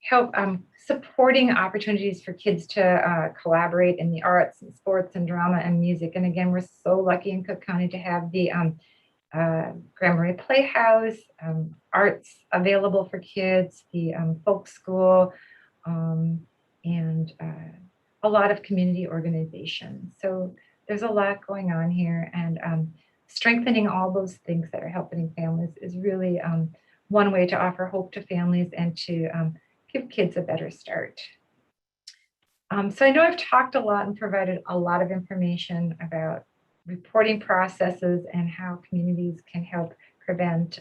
help supporting opportunities for kids to collaborate in the arts and sports and drama and music. And again, we're so lucky in Cook County to have the Grand Marais Playhouse, arts available for kids, the folk school, and a lot of community organizations. So there's a lot going on here, and strengthening all those things that are helping families is really one way to offer hope to families and to give kids a better start. So I know I've talked a lot and provided a lot of information about reporting processes and how communities can help prevent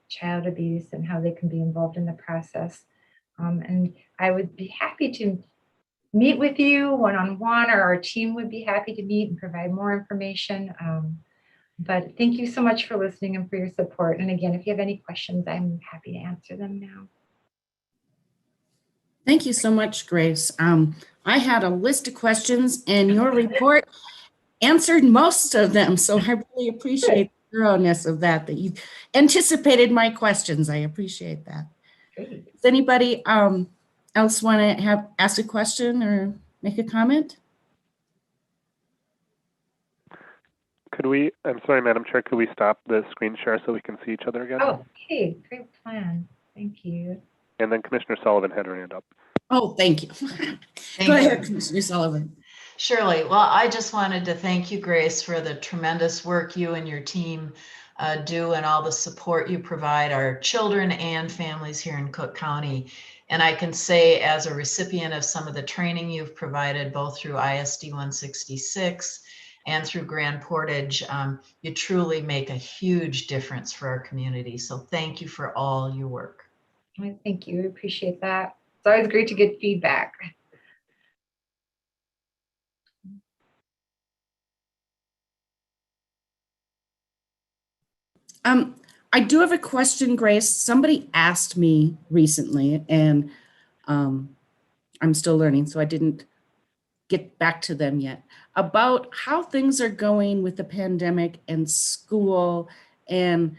child abuse and how they can be involved in the process. And I would be happy to meet with you one-on-one, or our team would be happy to meet and provide more information. But thank you so much for listening and for your support. And again, if you have any questions, I'm happy to answer them now. Thank you so much, Grace. I had a list of questions and your report answered most of them. So I really appreciate the thoroughness of that you anticipated my questions. I appreciate that. Great. Does anybody else want to ask a question or make a comment? I'm sorry, Madam Chair, could we stop the screen share so we can see each other again? Oh, okay, great plan. Thank you. And then Commissioner Sullivan had her hand up. Oh, thank you. Go ahead, Commissioner Sullivan. Shirley, well, I just wanted to thank you, Grace, for the tremendous work you and your team do and all the support you provide our children and families here in Cook County. And I can say, as a recipient of some of the training you've provided, both through ISD 166 and through Grand Portage, you truly make a huge difference for our community. So thank you for all your work. Well, thank you. I appreciate that. It's always great to get feedback. I do have a question, Grace. Somebody asked me recently, and I'm still learning, so I didn't get back to them yet, about how things are going with the pandemic and school. And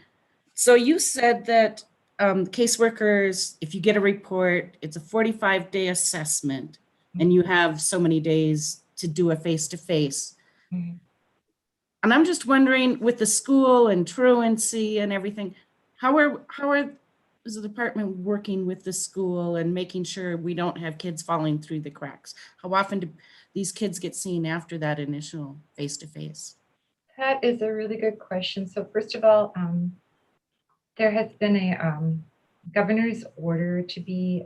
so you said that caseworkers, if you get a report, it's a 45-day assessment, and you have so many days to do a face-to-face. Mhm. And I'm just wondering, with the school and truancy and everything, how is the department working with the school and making sure we don't have kids falling through the cracks? How often do these kids get seen after that initial face-to-face? That is a really good question. So first of all, there has been a governor's order to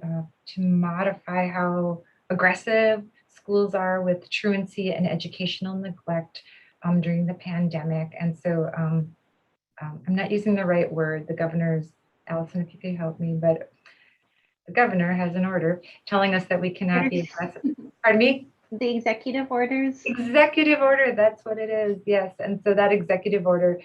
modify how aggressive schools are with truancy and educational neglect during the pandemic. And so I'm not using the right word. The governor's, Allison, if you could help me, but the governor has an order telling us that we cannot be aggressive. Pardon me? The executive orders. Executive order, that's what it is, yes. And so that executive order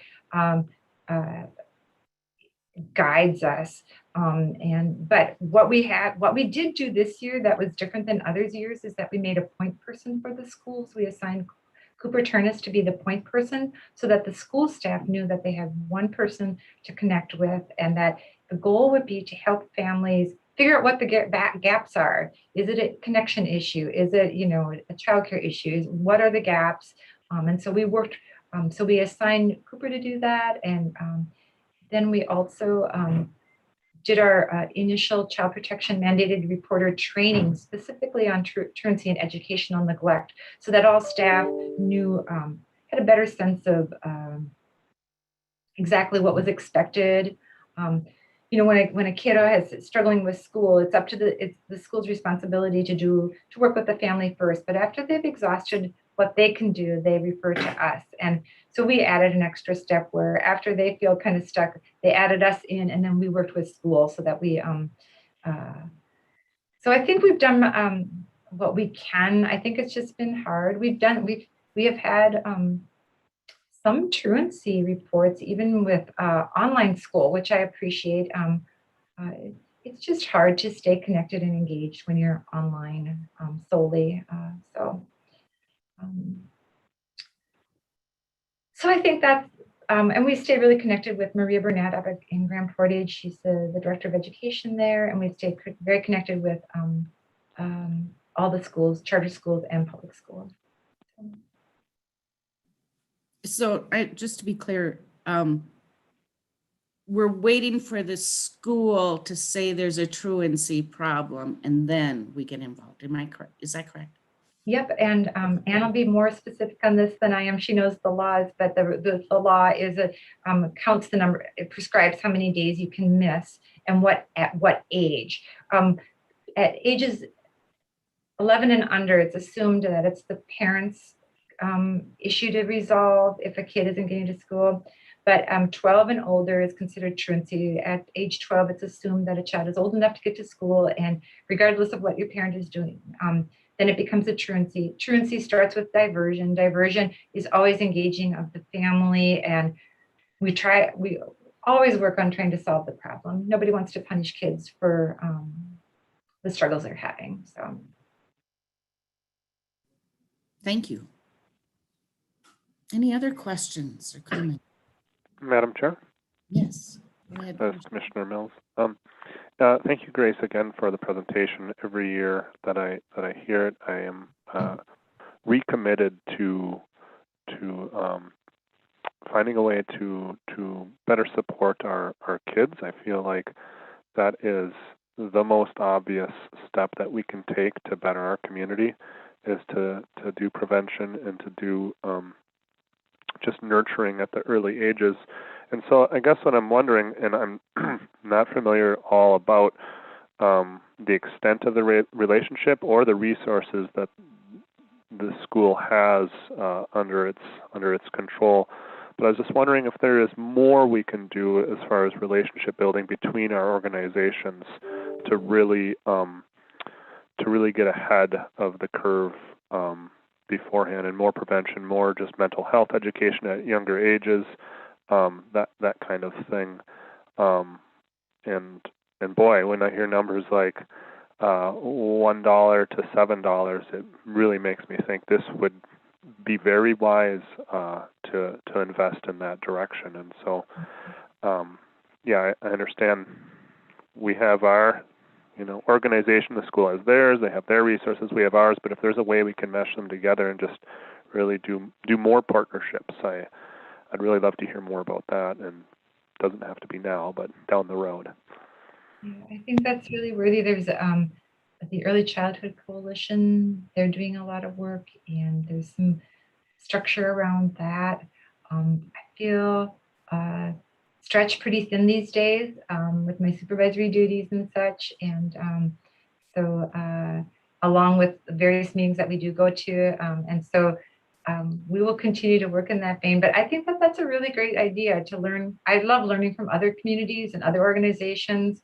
guides us. But what we did do this year that was different than other years is that we made a point person for the schools. We assigned Cooper Turnus to be the point person so that the school staff knew that they had one person to connect with, and that the goal would be to help families figure out what the gaps are. Is it a connection issue? Is it, a childcare issue? What are the gaps? And so we worked, so we assigned Cooper to do that. And then we also did our initial child protection mandated reporter training specifically on truancy and educational neglect, so that all staff knew, had a better sense of exactly what was expected. When a kiddo is struggling with school, it's up to the school's responsibility to work with the family first. But after they've exhausted what they can do, they refer to us. And so we added an extra step where after they feel kind of stuck, they added us in, and then we worked with school so that we, so I think we've done what we can. I think it's just been hard. We have had some truancy reports, even with online school, which I appreciate. It's just hard to stay connected and engaged when you're online solely. So I think that's, and we stay really connected with Maria Burnett up in Grand Portage. She's the director of education there, and we stay very connected with all the schools, charter schools and public schools. So just to be clear, we're waiting for the school to say there's a truancy problem, and then we get involved. Am I correct? Is that correct? Yep, and Anne will be more specific on this than I am. She knows the laws, but the law is counts the number. It prescribes how many days you can miss and at what age. At ages 11 and under, it's assumed that it's the parents' issue to resolve if a kid isn't getting to school. But 12 and older is considered truancy. At age 12, it's assumed that a child is old enough to get to school, and regardless of what your parent is doing, then it becomes a truancy. Truancy starts with diversion. Diversion is always engaging of the family, and we always work on trying to solve the problem. Nobody wants to punish kids for the struggles they're having. So, Thank you. Any other questions or comments? Madam Chair, Yes. Go ahead. Commissioner Mills. Thank you, Grace, again for the presentation. Every year that I hear it, I am recommitted to finding a way to better support our kids. I feel like that is the most obvious step that we can take to better our community. is to do prevention and to do just nurturing at the early ages. And so I guess what I'm wondering, and I'm not familiar all about the extent of the relationship or the resources that the school has under its control, but I was just wondering if there is more we can do as far as relationship building between our organizations to really get ahead of the curve beforehand, and more prevention, more just mental health education at younger ages, that kind of thing. And boy, when I hear numbers like $1 to $7, it really makes me think this would be very wise to invest in that direction. And so, yeah, I understand we have our organization, the school has theirs, they have their resources, we have ours, but if there's a way we can mesh them together and just really do more partnerships, I'd really love to hear more about that, and it doesn't have to be now, but down the road. Yeah, I think that's really worthy. There's the Early Childhood Coalition, they're doing a lot of work, and there's some structure around that. I feel stretched pretty thin these days with my supervisory duties and such. And so along with the various meetings that we do go to. And so we will continue to work in that vein. But I think that that's a really great idea to learn. I love learning from other communities and other organizations.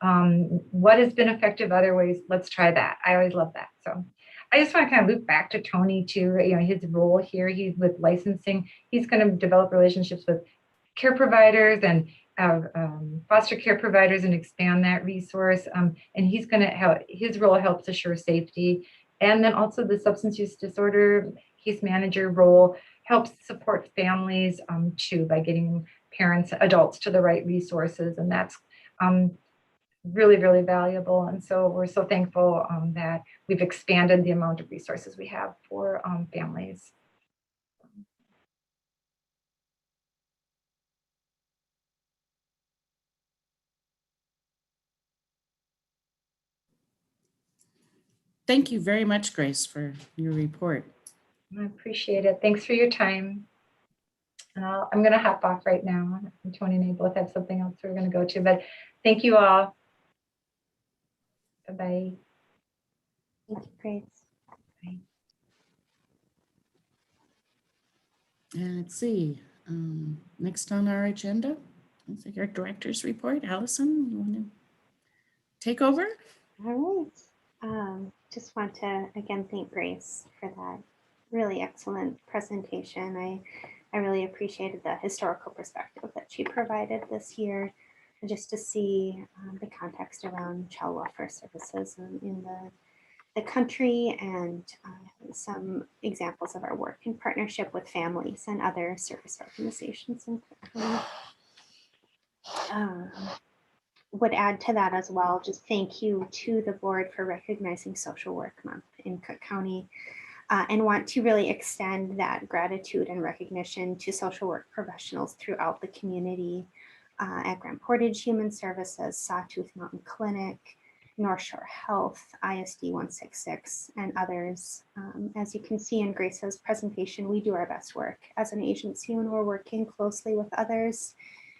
What has been effective other ways? Let's try that. I always love that. So I just want to kind of loop back to Tony too, his role here. He's with licensing. He's going to develop relationships with care providers and foster care providers and expand that resource. And he's going to help, his role helps assure safety. And then also the substance use disorder case manager role helps support families too, by getting parents, adults to the right resources. And that's really, really valuable. And so we're so thankful that we've expanded the amount of resources we have for families. Thank you very much, Grace, for your report. I appreciate it. Thanks for your time. And I'm going to hop off right now. Tony and I both have something else we're going to go to, but thank you all. Bye-bye. Thank you, Grace. Bye. And let's see, next on our agenda, looks like our director's report. Allison, you want to take over? All right. Just want to again thank Grace for that really excellent presentation. I really appreciated the historical perspective that she provided this year, and just to see the context around child welfare services in the country, and some examples of our work in partnership with families and other service organizations. Would add to that as well, just thank you to the board for recognizing Social Work Month in Cook County, and want to really extend that gratitude and recognition to social work professionals throughout the community at Grand Portage Human Services, Sawtooth Mountain Clinic, North Shore Health, ISD 166, and others. As you can see in Grace's presentation, we do our best work as an agency when we're working closely with others,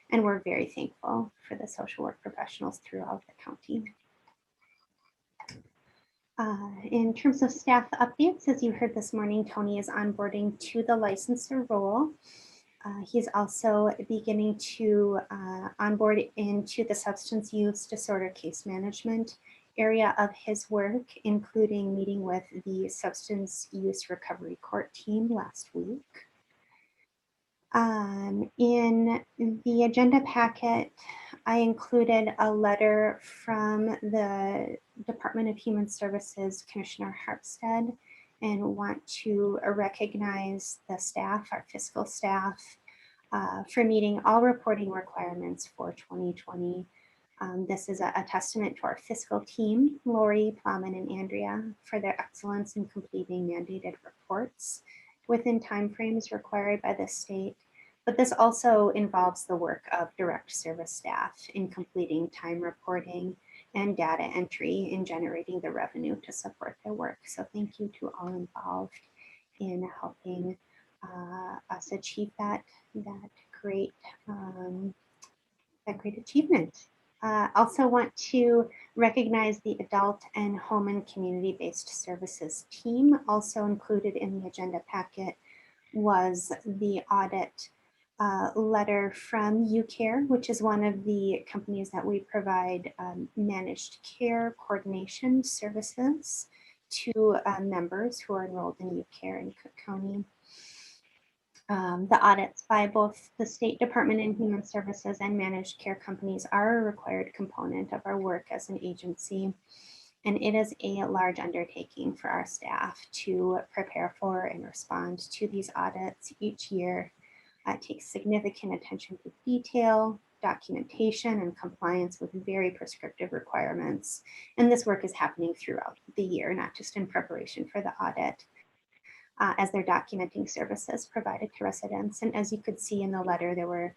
and we're very thankful for the social work professionals throughout the county. In terms of staff updates, as you heard this morning, Tony is onboarding to the licensor role. He's also beginning to onboard into the substance use disorder case management area of his work, including meeting with the substance use recovery court team last week. In the agenda packet, I included a letter from the Department of Human Services Commissioner Harpstead, and want to recognize the staff, our fiscal staff, for meeting all reporting requirements for 2020. This is a testament to our fiscal team, Lori, Plowman, and Andrea, for their excellence in completing mandated reports within timeframes required by the state. But this also involves the work of direct service staff in completing time reporting and data entry in generating the revenue to support their work. So thank you to all involved in helping us achieve that great achievement. Also want to recognize the adult and home and community-based services team. Also included in the agenda packet was the audit letter from UCare, which is one of the companies that we provide managed care coordination services to members who are enrolled in UCare in Cook County. The audits by both the State Department of Human Services and managed care companies are a required component of our work as an agency. And it is a large undertaking for our staff to prepare for and respond to these audits each year. It takes significant attention to detail, documentation, and compliance with very prescriptive requirements. And this work is happening throughout the year, not just in preparation for the audit. As they're documenting services provided to residents. And as you could see in the letter, there were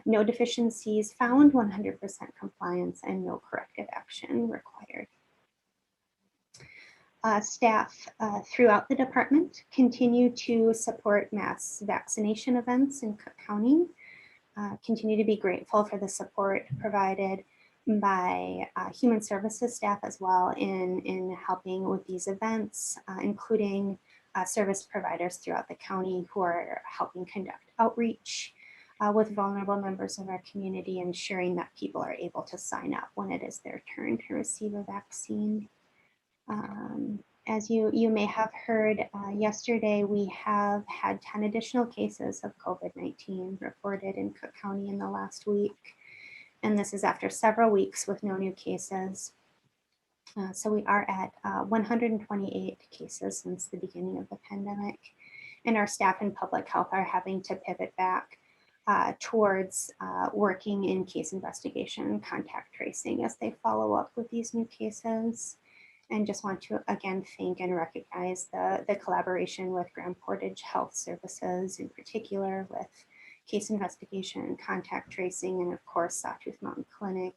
no deficiencies found, 100% compliance, and no corrective action required. Staff throughout the department continue to support mass vaccination events in Cook County, continue to be grateful for the support provided by human services staff as well in helping with these events, including service providers throughout the county who are helping conduct outreach with vulnerable members of our community, ensuring that people are able to sign up when it is their turn to receive a vaccine. As you may have heard yesterday, we have had 10 additional cases of COVID-19 reported in Cook County in the last week. And this is after several weeks with no new cases. So we are at 128 cases since the beginning of the pandemic, and our staff in public health are having to pivot back towards working in case investigation and contact tracing as they follow up with these new cases. And just want to again thank and recognize the collaboration with Grand Portage Health Services, in particular with case investigation and contact tracing, and of course Sawtooth Mountain Clinic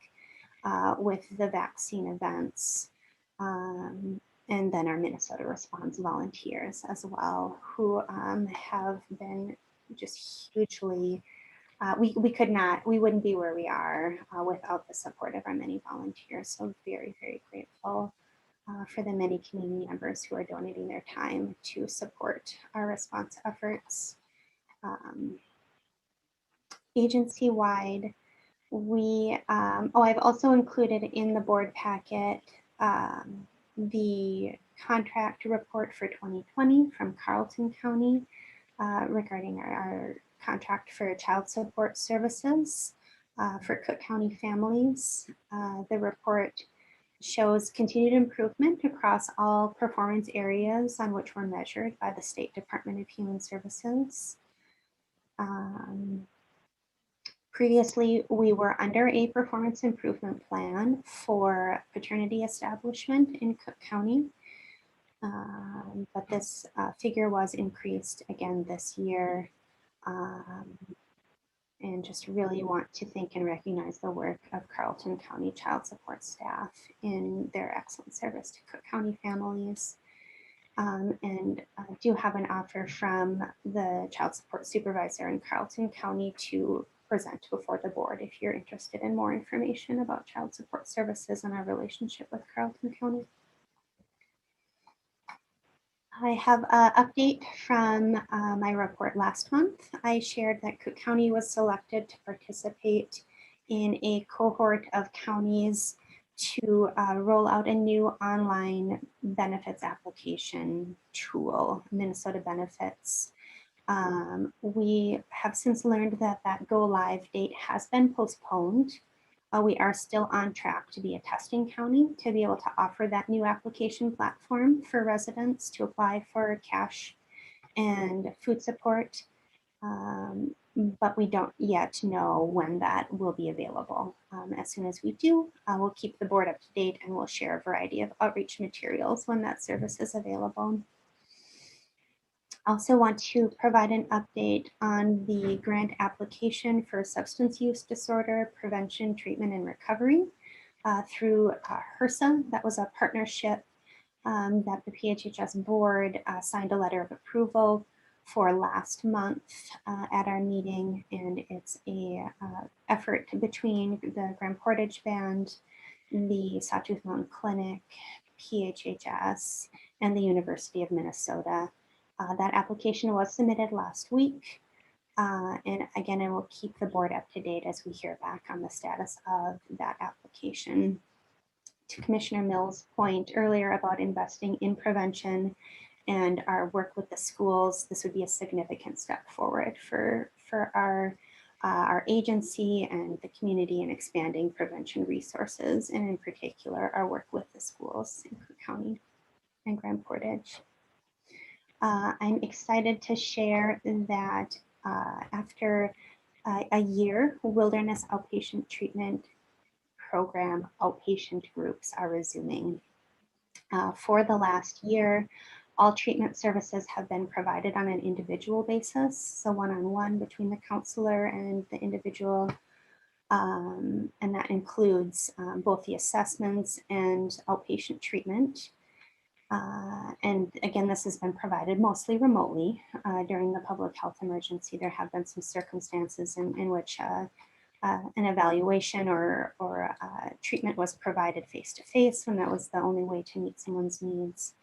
with the vaccine events. And then our Minnesota Response volunteers as well, who have been just hugely, we wouldn't be where we are without the support of our many volunteers. So very, very grateful for the many community members who are donating their time to support our response efforts. Agency-wide, I've also included in the board packet the contract report for 2020 from Carleton County regarding our contract for child support services for Cook County families. The report shows continued improvement across all performance areas on which were measured by the State Department of Human Services. Previously, we were under a performance improvement plan for paternity establishment in Cook County, but this figure was increased again this year. And just really want to thank and recognize the work of Carleton County child support staff in their excellent service to Cook County families. And do have an offer from the child support supervisor in Carleton County to present before the board if you're interested in more information about child support services and our relationship with Carleton County. I have an update from my report last month. I shared that Cook County was selected to participate in a cohort of counties to roll out a new online benefits application tool, Minnesota Benefits. We have since learned that that go live date has been postponed. We are still on track to be a testing county to be able to offer that new application platform for residents to apply for cash and food support. But we don't yet know when that will be available. As soon as we do, we'll keep the board up to date and we'll share a variety of outreach materials when that service is available. Also want to provide an update on the grant application for substance use disorder prevention, treatment, and recovery. through HRSA. That was a partnership that the PHHS board signed a letter of approval for last month at our meeting, and it's a effort between the Grand Portage Band, the Sawtooth Mountain Clinic, PHHS, and the University of Minnesota. That application was submitted last week. And again, I will keep the board up to date as we hear back on the status of that application. To Commissioner Mills' point earlier about investing in prevention and our work with the schools, this would be a significant step forward for our agency and the community in expanding prevention resources, and in particular, our work with the schools in Cook County and Grand Portage. I'm excited to share that after a year, Wilderness Outpatient Treatment Program outpatient groups are resuming. For the last year, all treatment services have been provided on an individual basis, so one-on-one between the counselor and the individual, and that includes both the assessments and outpatient treatment. And again, this has been provided mostly remotely. During the public health emergency, there have been some circumstances in which an evaluation or treatment was provided face-to-face when that was the only way to meet someone's needs.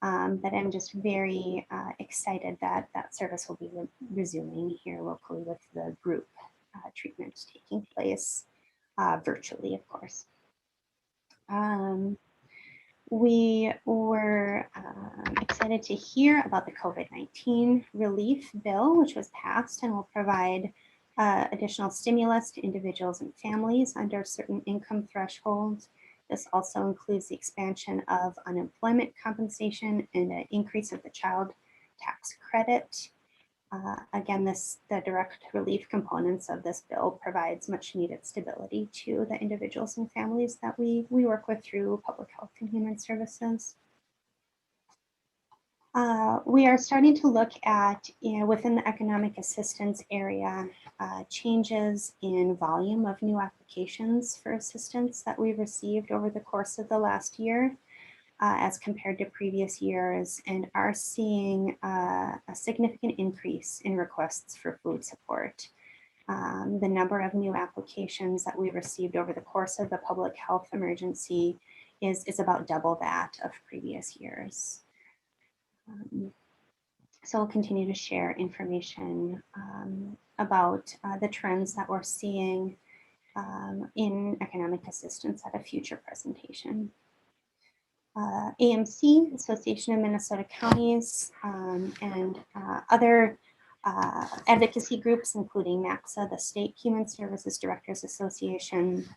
But I'm just very excited that that service will be resuming here locally with the group treatment taking place virtually, of course. We were excited to hear about the COVID-19 relief bill, which was passed and will provide additional stimulus to individuals and families under certain income thresholds. This also includes the expansion of unemployment compensation and an increase of the child tax credit. Again, the direct relief components of this bill provides much needed stability to the individuals and families that we work with through Public Health and Human Services. We are starting to look at, within the economic assistance area, changes in volume of new applications for assistance that we've received over the course of the last year as compared to previous years, and are seeing a significant increase in requests for food support. The number of new applications that we received over the course of the public health emergency is about double that of previous years. So we'll continue to share information about the trends that we're seeing in economic assistance at a future presentation. AMC, Association of Minnesota Counties, and other advocacy groups, including NAPSA, the State Human Services Directors Association,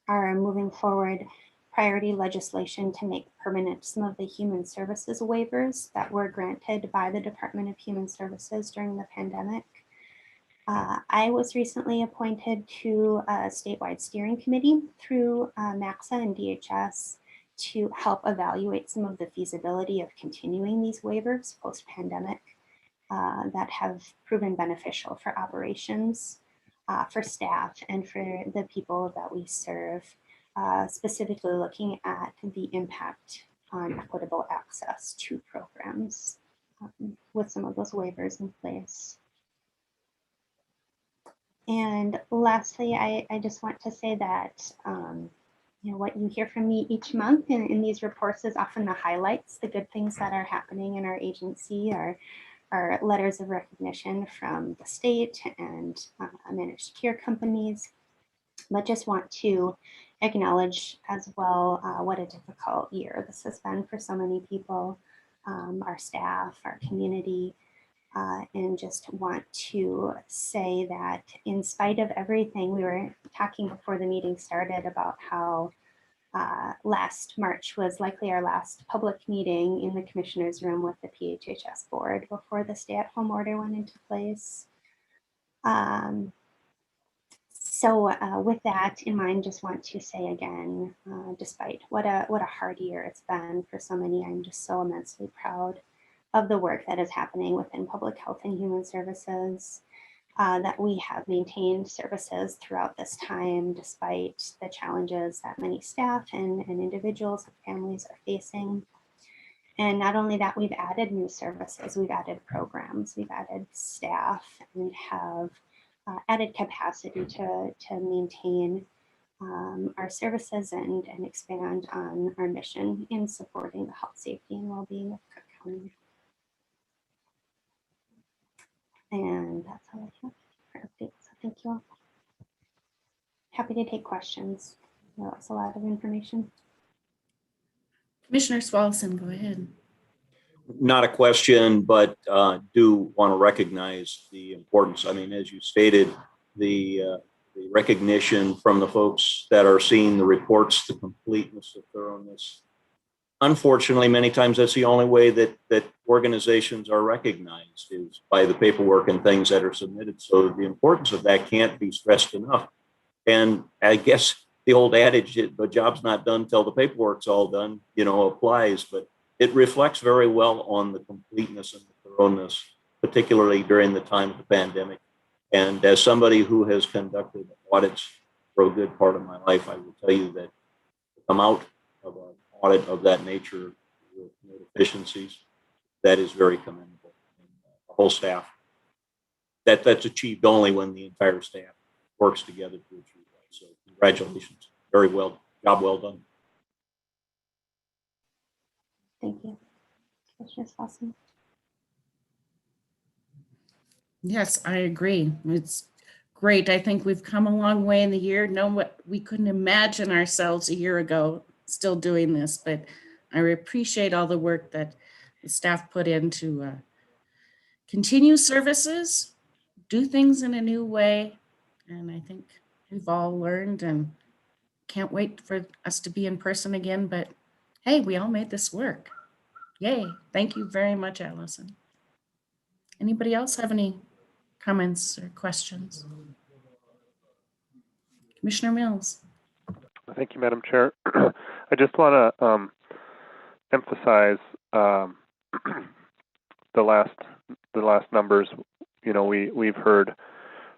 are moving forward priority legislation to make permanent some of the human services waivers that were granted by the Department of Human Services during the pandemic. I was recently appointed to a statewide steering committee through MAXA and DHS to help evaluate some of the feasibility of continuing these waivers post-pandemic that have proven beneficial for operations, for staff, and for the people that we serve, specifically looking at the impact on equitable access to programs with some of those waivers in place. And lastly, I just want to say that what you hear from me each month in these reports is often the highlights, the good things that are happening in our agency, our letters of recognition from the state and managed care companies. But just want to acknowledge as well what a difficult year this has been for so many people, our staff, our community, and just want to say that in spite of everything, we were talking before the meeting started about how last March was likely our last public meeting in the commissioner's room with the PHHS board before the stay-at-home order went into place. So with that in mind, just want to say again, despite what a hard year it's been for so many, I'm just so immensely proud of the work that is happening within Public Health and Human Services. that we have maintained services throughout this time, despite the challenges that many staff and individuals and families are facing. And not only that, we've added new services, we've added programs, we've added staff, and have added capacity to maintain our services and expand on our mission in supporting the health, safety, and well-being of Cook County. And that's all I have for updates. So thank you all. Happy to take questions. That was a lot of information. Commissioner Swallowson, go ahead. Not a question, but do want to recognize the importance. I mean, as you stated, the recognition from the folks that are seeing the reports, the completeness, the thoroughness. Unfortunately, many times that's the only way that organizations are recognized is by the paperwork and things that are submitted. So the importance of that can't be stressed enough. And I guess the old adage, the job's not done till the paperwork's all done, applies, but it reflects very well on the completeness and the thoroughness, particularly during the time of the pandemic. And as somebody who has conducted audits for a good part of my life, I will tell you that to come out of an audit of that nature with no deficiencies, that is very commendable. And the whole staff, that's achieved only when the entire staff works together to achieve that. So congratulations, very well, job well done. Thank you. Commissioner Swalson. Yes, I agree. It's great. I think we've come a long way in the year. We couldn't imagine ourselves a year ago still doing this, but I appreciate all the work that the staff put in to continue services, do things in a new way. And I think we've all learned and can't wait for us to be in person again. But hey, we all made this work. Yay. Thank you very much, Allison. Anybody else have any comments or questions? Commissioner Mills. Thank you, Madam Chair. I just want to emphasize the last numbers. We've heard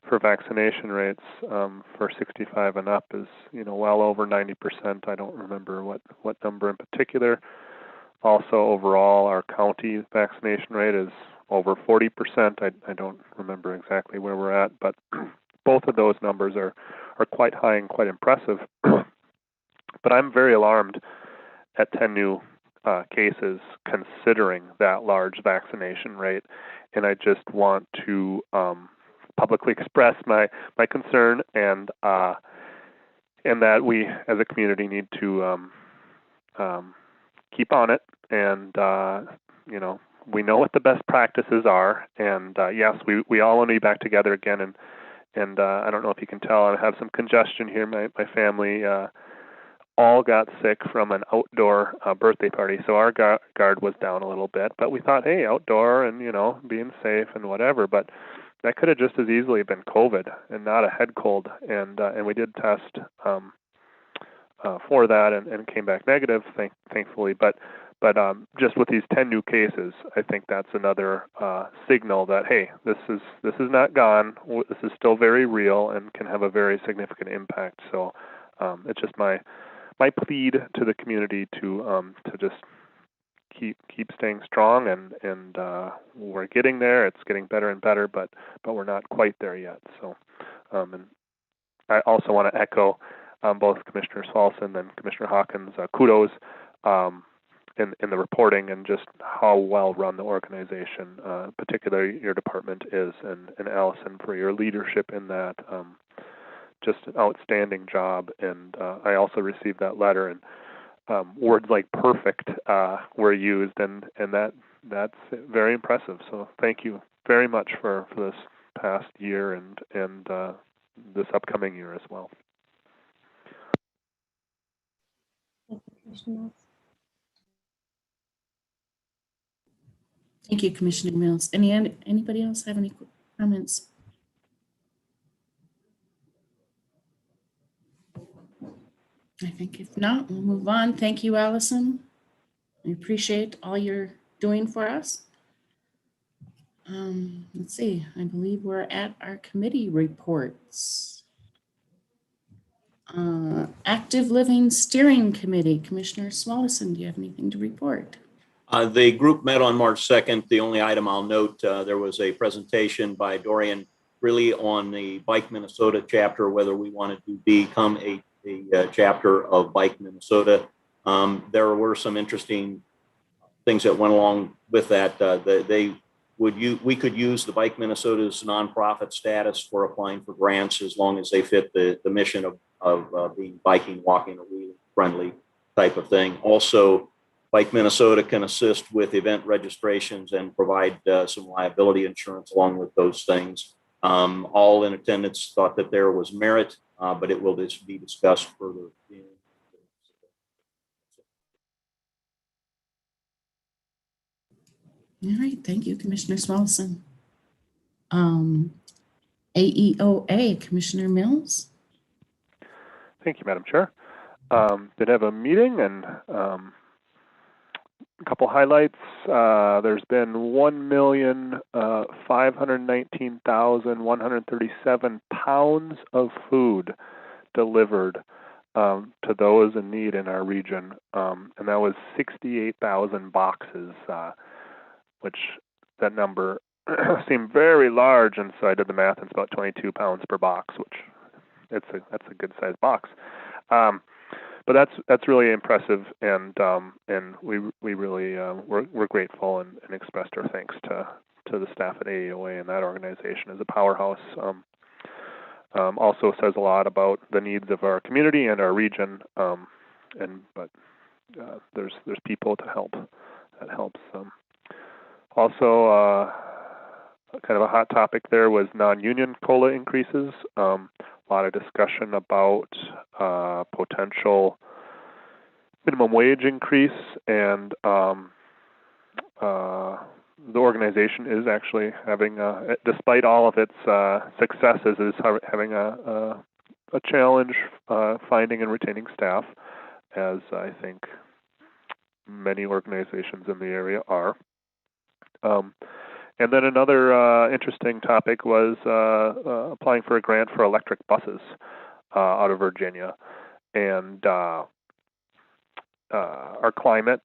for vaccination rates for 65 and up is well over 90%. I don't remember what number in particular. Also, overall, our county vaccination rate is over 40%. I don't remember exactly where we're at, but both of those numbers are quite high and quite impressive. But I'm very alarmed at 10 new cases considering that large vaccination rate. And I just want to publicly express my concern and that we as a community need to keep on it. And, we know what the best practices are. And yes, we all want to be back together again. And I don't know if you can tell, I have some congestion here. My family all got sick from an outdoor birthday party. So our guard was down a little bit, but we thought, hey, outdoor and, being safe and whatever. But that could have just as easily been COVID and not a head cold. And we did test for that and came back negative, thankfully. But just with these 10 new cases, I think that's another signal that, hey, this is not gone. This is still very real and can have a very significant impact. So it's just my plead to the community to just keep staying strong, and we're getting there. It's getting better and better, but we're not quite there yet. So, and I also want to echo both Commissioner Swalson and Commissioner Hawkins' kudos in the reporting and just how well run the organization, particularly your department is, and Allison for your leadership in that. Just an outstanding job. And I also received that letter, and words like perfect were used, and that's very impressive. So thank you very much for this past year and this upcoming year as well. Thank you, Commissioner Mills. Thank you, Commissioner Mills. Anybody else have any comments? I think if not, we'll move on. Thank you, Allison. We appreciate all you're doing for us. Let's see, I believe we're at our committee reports. Active Living Steering Committee, Commissioner Smallison, do you have anything to report? The group met on March 2nd. The only item I'll note, there was a presentation by Dorian really on the Bike Minnesota chapter, whether we wanted to become a chapter of Bike Minnesota. There were some interesting things that went along with that. We could use the Bike Minnesota's nonprofit status for applying for grants as long as they fit the mission of being biking, walking, or wheeling friendly type of thing. Also, Bike Minnesota can assist with event registrations and provide some liability insurance along with those things. All in attendance thought that there was merit, but it will just be discussed further. All right, thank you, Commissioner Smallson. AEOA, Commissioner Mills. Thank you, Madam Chair. Did have a meeting and a couple highlights. There's been 1,519,137 pounds of food delivered to those in need in our region, and that was 68,000 boxes, which that number seemed very large, and so I did the math. It's about 22 pounds per box, which that's a good sized box. But that's really impressive, and we really we're grateful and expressed our thanks to the staff at AEOA and that organization as a powerhouse. Also says a lot about the needs of our community and our region, but there's people to help. That helps. Also, kind of a hot topic there was non-union COLA increases. A lot of discussion about potential minimum wage increase, and the organization is actually having, despite all of its successes, is having a challenge finding and retaining staff, as I think many organizations in the area are. And then another interesting topic was applying for a grant for electric buses out of Virginia. And our climate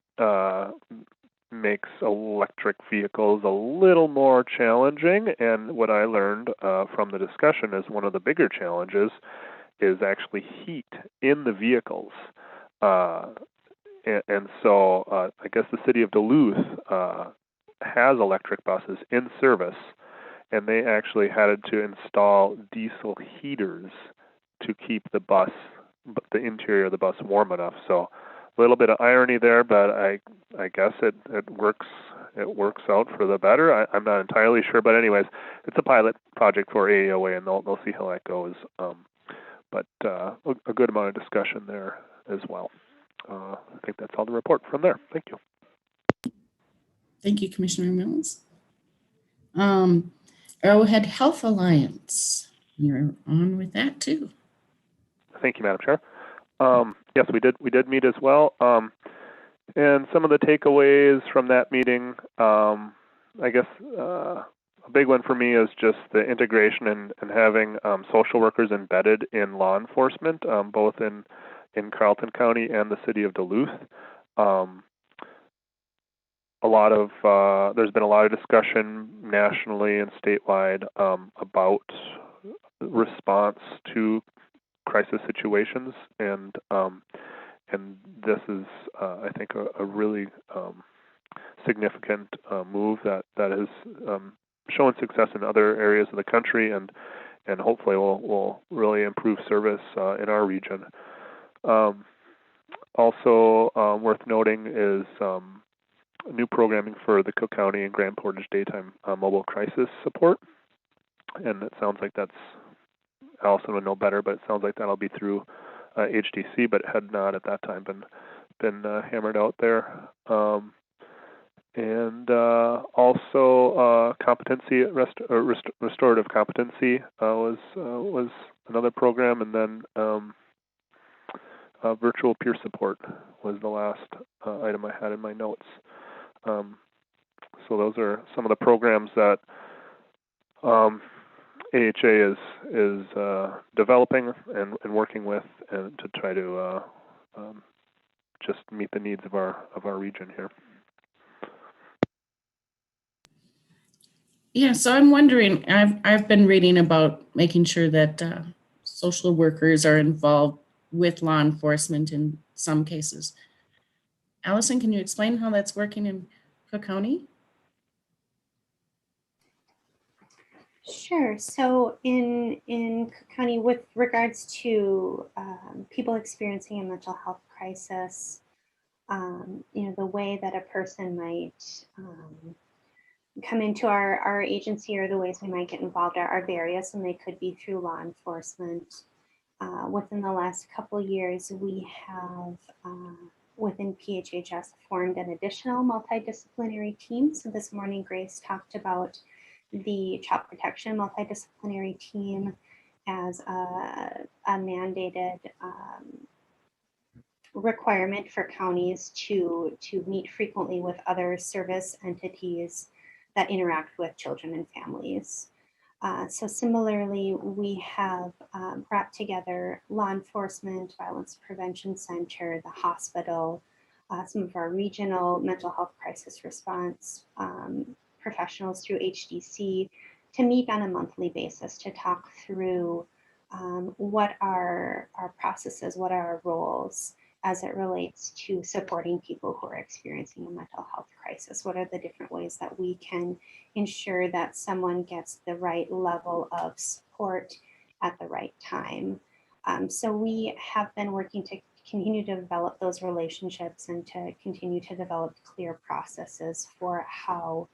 makes electric vehicles a little more challenging. And what I learned from the discussion is one of the bigger challenges is actually heat in the vehicles. And so I guess the city of Duluth has electric buses in service, and they actually had to install diesel heaters to keep the interior of the bus warm enough. So a little bit of irony there, but I guess it works out for the better. I'm not entirely sure, but anyways, it's a pilot project for AEOA, and they'll see how that goes. But a good amount of discussion there as well. I think that's all the report from there. Thank you. Thank you, Commissioner Mills. Arrowhead Health Alliance, you're on with that too. Thank you, Madam Chair. Yes, we did meet as well. And some of the takeaways from that meeting, I guess a big one for me is just the integration and having social workers embedded in law enforcement, both in Carleton County and the city of Duluth. There's been a lot of discussion nationally and statewide about response to crisis situations, and this is I think a really significant move that has shown success in other areas of the country, and hopefully will really improve service in our region. Also worth noting is new programming for the Cook County and Grand Portage Daytime Mobile Crisis Support, and it sounds like that's, Allison would know better, but it sounds like that'll be through HDC, but it had not at that time been hammered out there. And also competency restorative competency was another program, and then virtual peer support was the last item I had in my notes. So those are some of the programs that AHA is developing and working with, and to try to just meet the needs of our region here. Yeah, so I'm wondering, I've been reading about making sure that social workers are involved with law enforcement in some cases. Allison, can you explain how that's working in Cook County? Sure. So in Cook County, with regards to people experiencing a mental health crisis, the way that a person might come into our agency, or the ways we might get involved are various, and they could be through law enforcement. Within the last couple of years, we have within PHHS formed an additional multidisciplinary team. So this morning, Grace talked about the child protection multidisciplinary team as a mandated requirement for counties to meet frequently with other service entities that interact with children and families. So similarly, we have brought together law enforcement, violence prevention center, the hospital, some of our regional mental health crisis response professionals through HDC to meet on a monthly basis to talk through what are our processes, what are our roles as it relates to supporting people who are experiencing a mental health crisis. What are the different ways that we can ensure that someone gets the right level of support at the right time? So we have been working to continue to develop those relationships and to continue to develop clear processes for how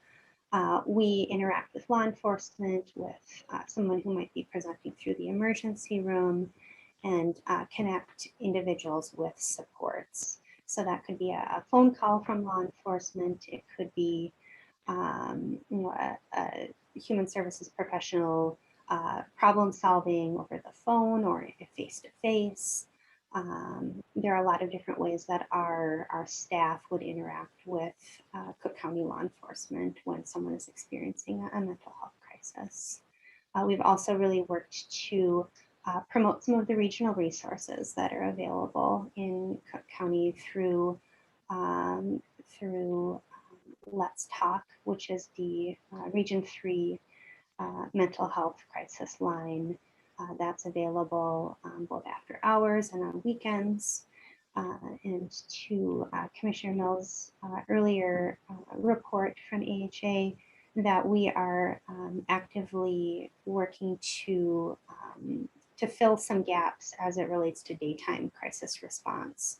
we interact with law enforcement, with someone who might be presenting through the emergency room, and connect individuals with supports. So that could be a phone call from law enforcement. It could be a human services professional problem solving over the phone or face to face. There are a lot of different ways that our staff would interact with Cook County law enforcement when someone is experiencing a mental health crisis. We've also really worked to promote some of the regional resources that are available in Cook County through Let's Talk, which is the Region 3 mental health crisis line that's available both after hours and on weekends. And to Commissioner Mills' earlier report from AHA, that we are actively working to fill some gaps as it relates to daytime crisis response.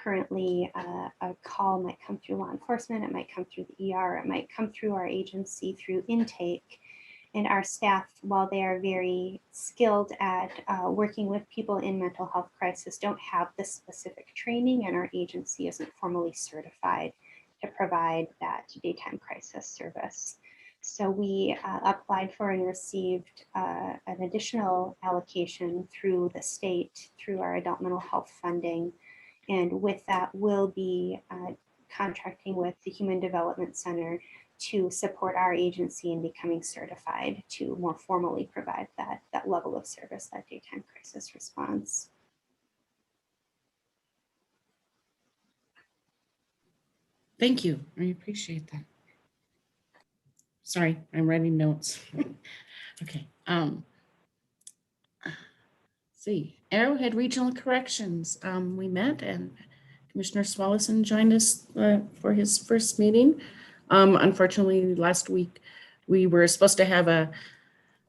Currently, a call might come through law enforcement, it might come through the ER, it might come through our agency through intake. And our staff, while they are very skilled at working with people in mental health crisis, don't have the specific training, and our agency isn't formally certified to provide that daytime crisis service. So we applied for and received an additional allocation through the state, through our adult mental health funding. And with that, we'll be contracting with the Human Development Center to support our agency in becoming certified to more formally provide that level of service, that daytime crisis response. Thank you. I appreciate that. Sorry, I'm writing notes. Okay. See, Arrowhead Regional Corrections. We met and Commissioner Swallison joined us for his first meeting. Unfortunately, last week we were supposed to have a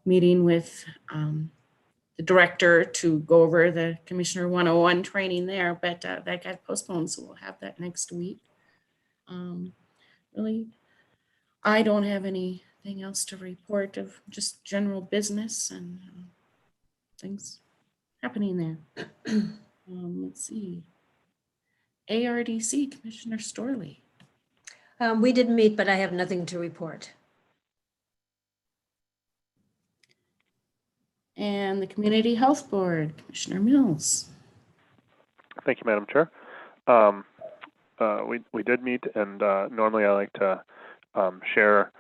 meeting with the director to go over the Commissioner 101 training there, but that got postponed, so we'll have that next week. Really, I don't have anything else to report of just general business and things happening there. Let's see. ARDC, Commissioner Storley. We didn't meet, but I have nothing to report. And the Community Health Board, Commissioner Mills. Thank you, Madam Chair. We did meet, and normally I like to share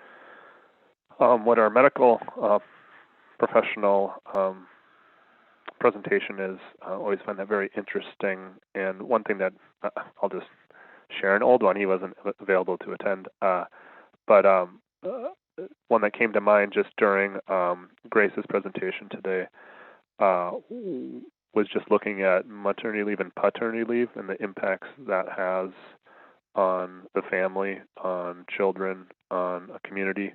what our medical professional presentation is. I always find that very interesting. And one thing that I'll just share an old one. He wasn't available to attend, but one that came to mind just during Grace's presentation today was just looking at maternity leave and paternity leave and the impacts that has on the family, on children, on a community,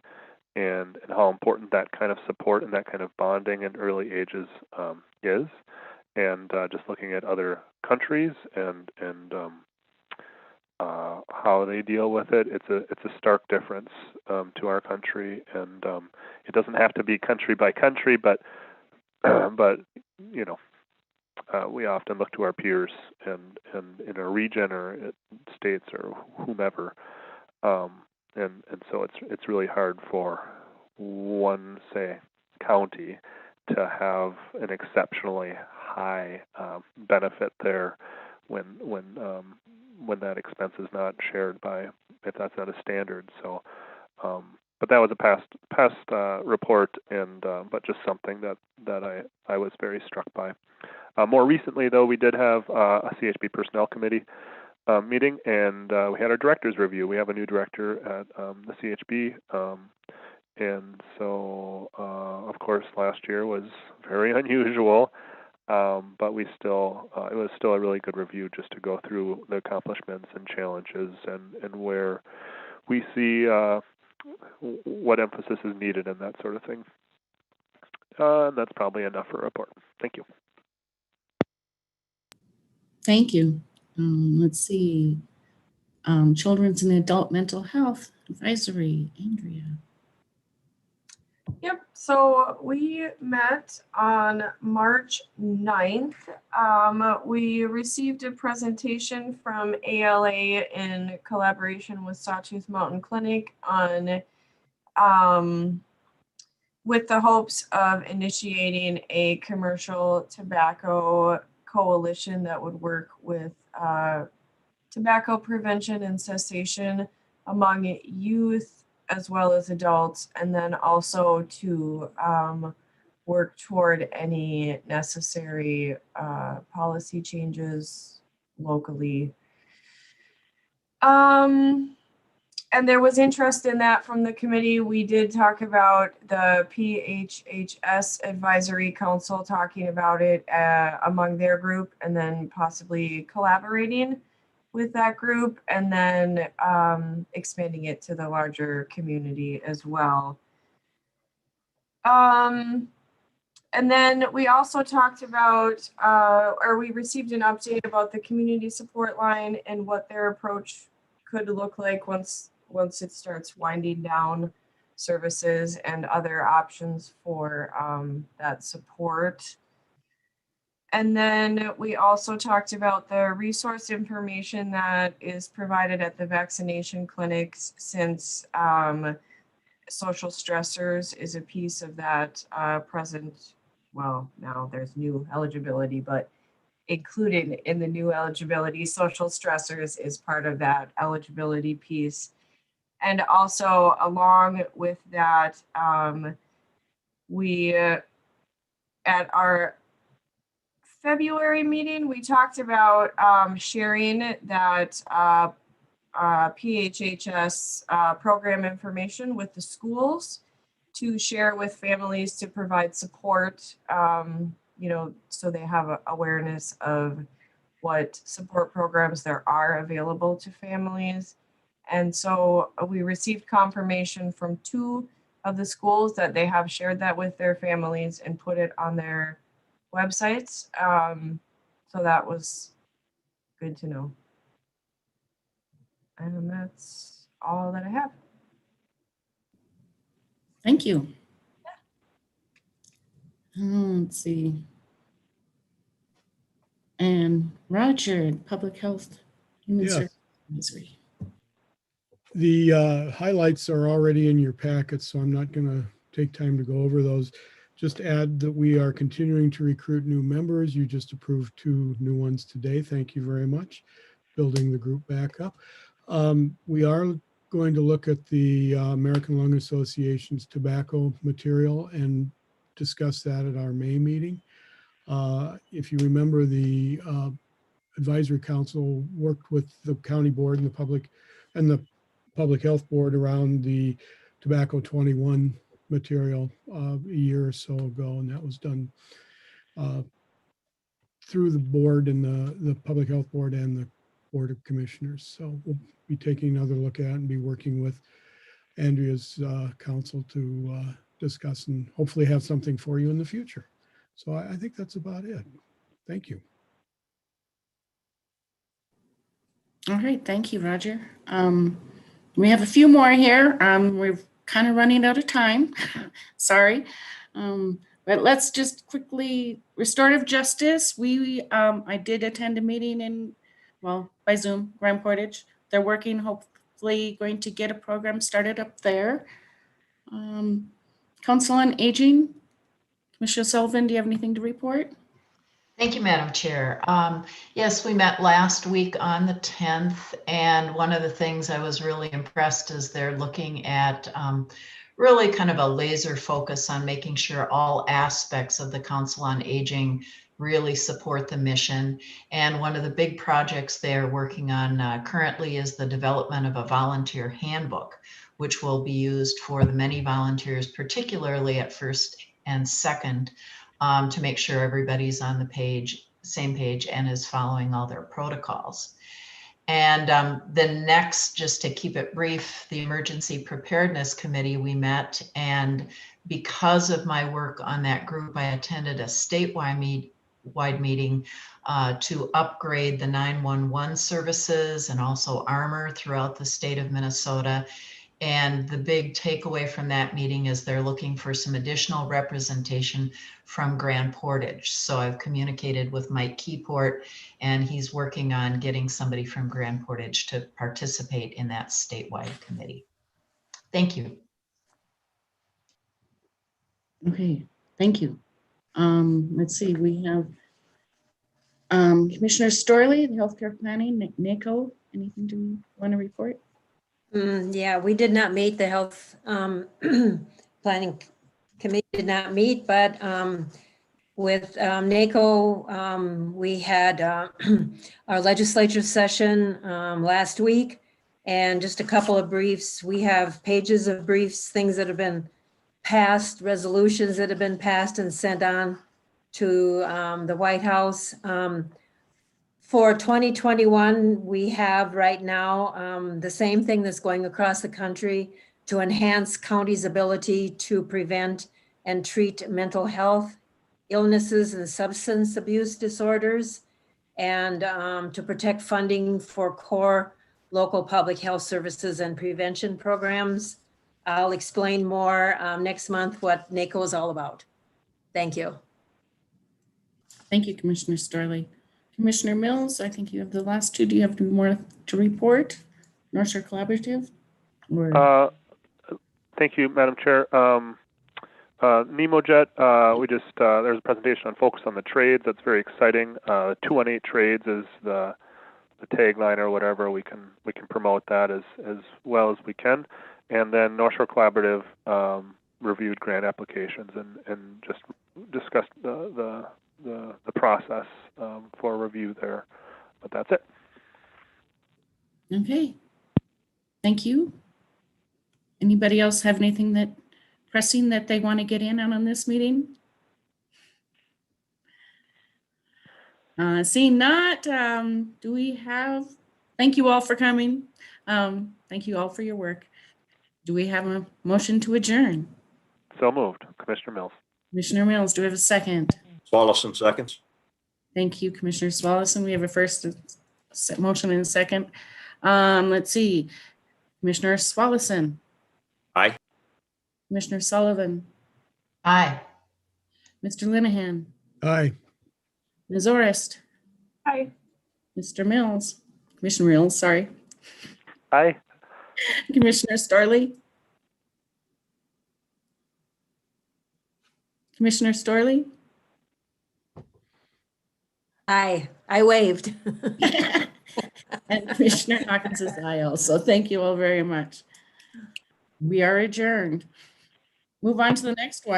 and how important that kind of support and that kind of bonding in early ages is. And just looking at other countries and how they deal with it, it's a stark difference to our country, and it doesn't have to be country by country, but you know, we often look to our peers and in a region or states or whomever, and so it's really hard for one, say, county to have an exceptionally high benefit there when that expense is not shared by, if that's not a standard. So, but that was a past report, and but just something that I was very struck by. More recently, though, we did have a CHB Personnel Committee meeting, and we had our director's review. We have a new director at the CHB, and so, of course, last year was very unusual. But we still, it was still a really good review just to go through the accomplishments and challenges and where we see what emphasis is needed and that sort of thing. And that's probably enough for a report. Thank you. Thank you. Let's see. Children's and Adult Mental Health Advisory, Andrea. Yep, so we met on March 9th. We received a presentation from ALA in collaboration with Sawtooth Mountain Clinic on with the hopes of initiating a commercial tobacco coalition that would work with tobacco prevention and cessation among youth as well as adults, and then also to work toward any necessary policy changes locally. And there was interest in that from the committee. We did talk about the PHHS Advisory Council talking about it among their group, and then possibly collaborating with that group, and then expanding it to the larger community as well. And then we also talked about, or we received an update about the community support line and what their approach could look like once it starts winding down services and other options for that support. And then we also talked about the resource information that is provided at the vaccination clinics, since social stressors is a piece of that present, well, now there's new eligibility, but included in the new eligibility, social stressors is part of that eligibility piece. And also along with that, we, at our February meeting, we talked about sharing that PHHS program information with the schools to share with families to provide support, you know, so they have awareness of what support programs there are available to families. And so we received confirmation from 2 of the schools that they have shared that with their families and put it on their websites. So that was good to know. And that's all that I have. Thank you. Let's see. And Roger, Public Health Human Yes. Services Advisory. The highlights are already in your packet, so I'm not going to take time to go over those. Just add that we are continuing to recruit new members. You just approved 2 new ones today. Thank you very much. Building the group back up. We are going to look at the American Lung Association's tobacco material and discuss that at our May meeting. If you remember, the advisory council worked with the county board and the public health board around the tobacco 21 material a year or so ago, and that was done through the board and the public health board and the board of commissioners. So we'll be taking another look at it and be working with Andrea's council to discuss and hopefully have something for you in the future. So I think that's about it. Thank you. All right, thank you, Roger. We have a few more here. We're kind of running out of time. Sorry. But let's just quickly, restorative justice. I did attend a meeting by Zoom, Grand Portage. They're working, hopefully going to get a program started up there. Council on Aging, Commissioner Sullivan, do you have anything to report? Thank you, Madam Chair. Yes, we met last week on the 10th, and one of the things I was really impressed is they're looking at really kind of a laser focus on making sure all aspects of the Council on Aging really support the mission. And one of the big projects they're working on currently is the development of a volunteer handbook, which will be used for the many volunteers, particularly at first and second, to make sure everybody's on the same page and is following all their protocols. And the next, just to keep it brief, the Emergency Preparedness Committee, we met, and because of my work on that group, I attended a statewide meeting to upgrade the 911 services and also armor throughout the state of Minnesota. And the big takeaway from that meeting is they're looking for some additional representation from Grand Portage. So I've communicated with Mike Keyport, and he's working on getting somebody from Grand Portage to participate in that statewide committee. Thank you. Okay, thank you. Let's see, we have Commissioner Storley, the Healthcare Planning, NACO. Anything do you want to report? Yeah, we did not meet, the health planning committee did not meet, but with NACO, we had our legislature session last week, and just a couple of briefs. We have pages of briefs, things that have been passed, resolutions that have been passed and sent on to the White House. For 2021, we have right now the same thing that's going across the country to enhance counties' ability to prevent and treat mental health illnesses and substance abuse disorders, and to protect funding for core local public health services and prevention programs. I'll explain more next month what NACO is all about. Thank you. Thank you, Commissioner Storley. Commissioner Mills, I think you have the last two. Do you have more to report? North Shore Collaborative? Or... Thank you, Madam Chair. NemoJet, we just, there's a presentation on focus on the trades. That's very exciting. 218 trades is the tagline or whatever. We can promote that as well as we can. And then North Shore Collaborative reviewed grant applications and just discussed the process for review there. But that's it. Okay. Thank you. Anybody else have anything that pressing that they want to get in on this meeting? Seeing not, do we have, thank you all for coming. Thank you all for your work. Do we have a motion to adjourn? So moved. Commissioner Mills. Commissioner Mills, do we have a second? Swallowson seconds. Thank you, Commissioner Swallowson. We have a first motion and a second. Let's see. Commissioner Swallowson. Aye. Commissioner Sullivan. Aye. Mr. Linehan. Aye. Ms. Orest. Hi. Mr. Mills. Commissioner Mills, sorry. Aye. Commissioner Storley. Commissioner Storley. Aye, I waved. And Commissioner Hawkins is aye also. Thank you all very much. We are adjourned. Move on to the next one.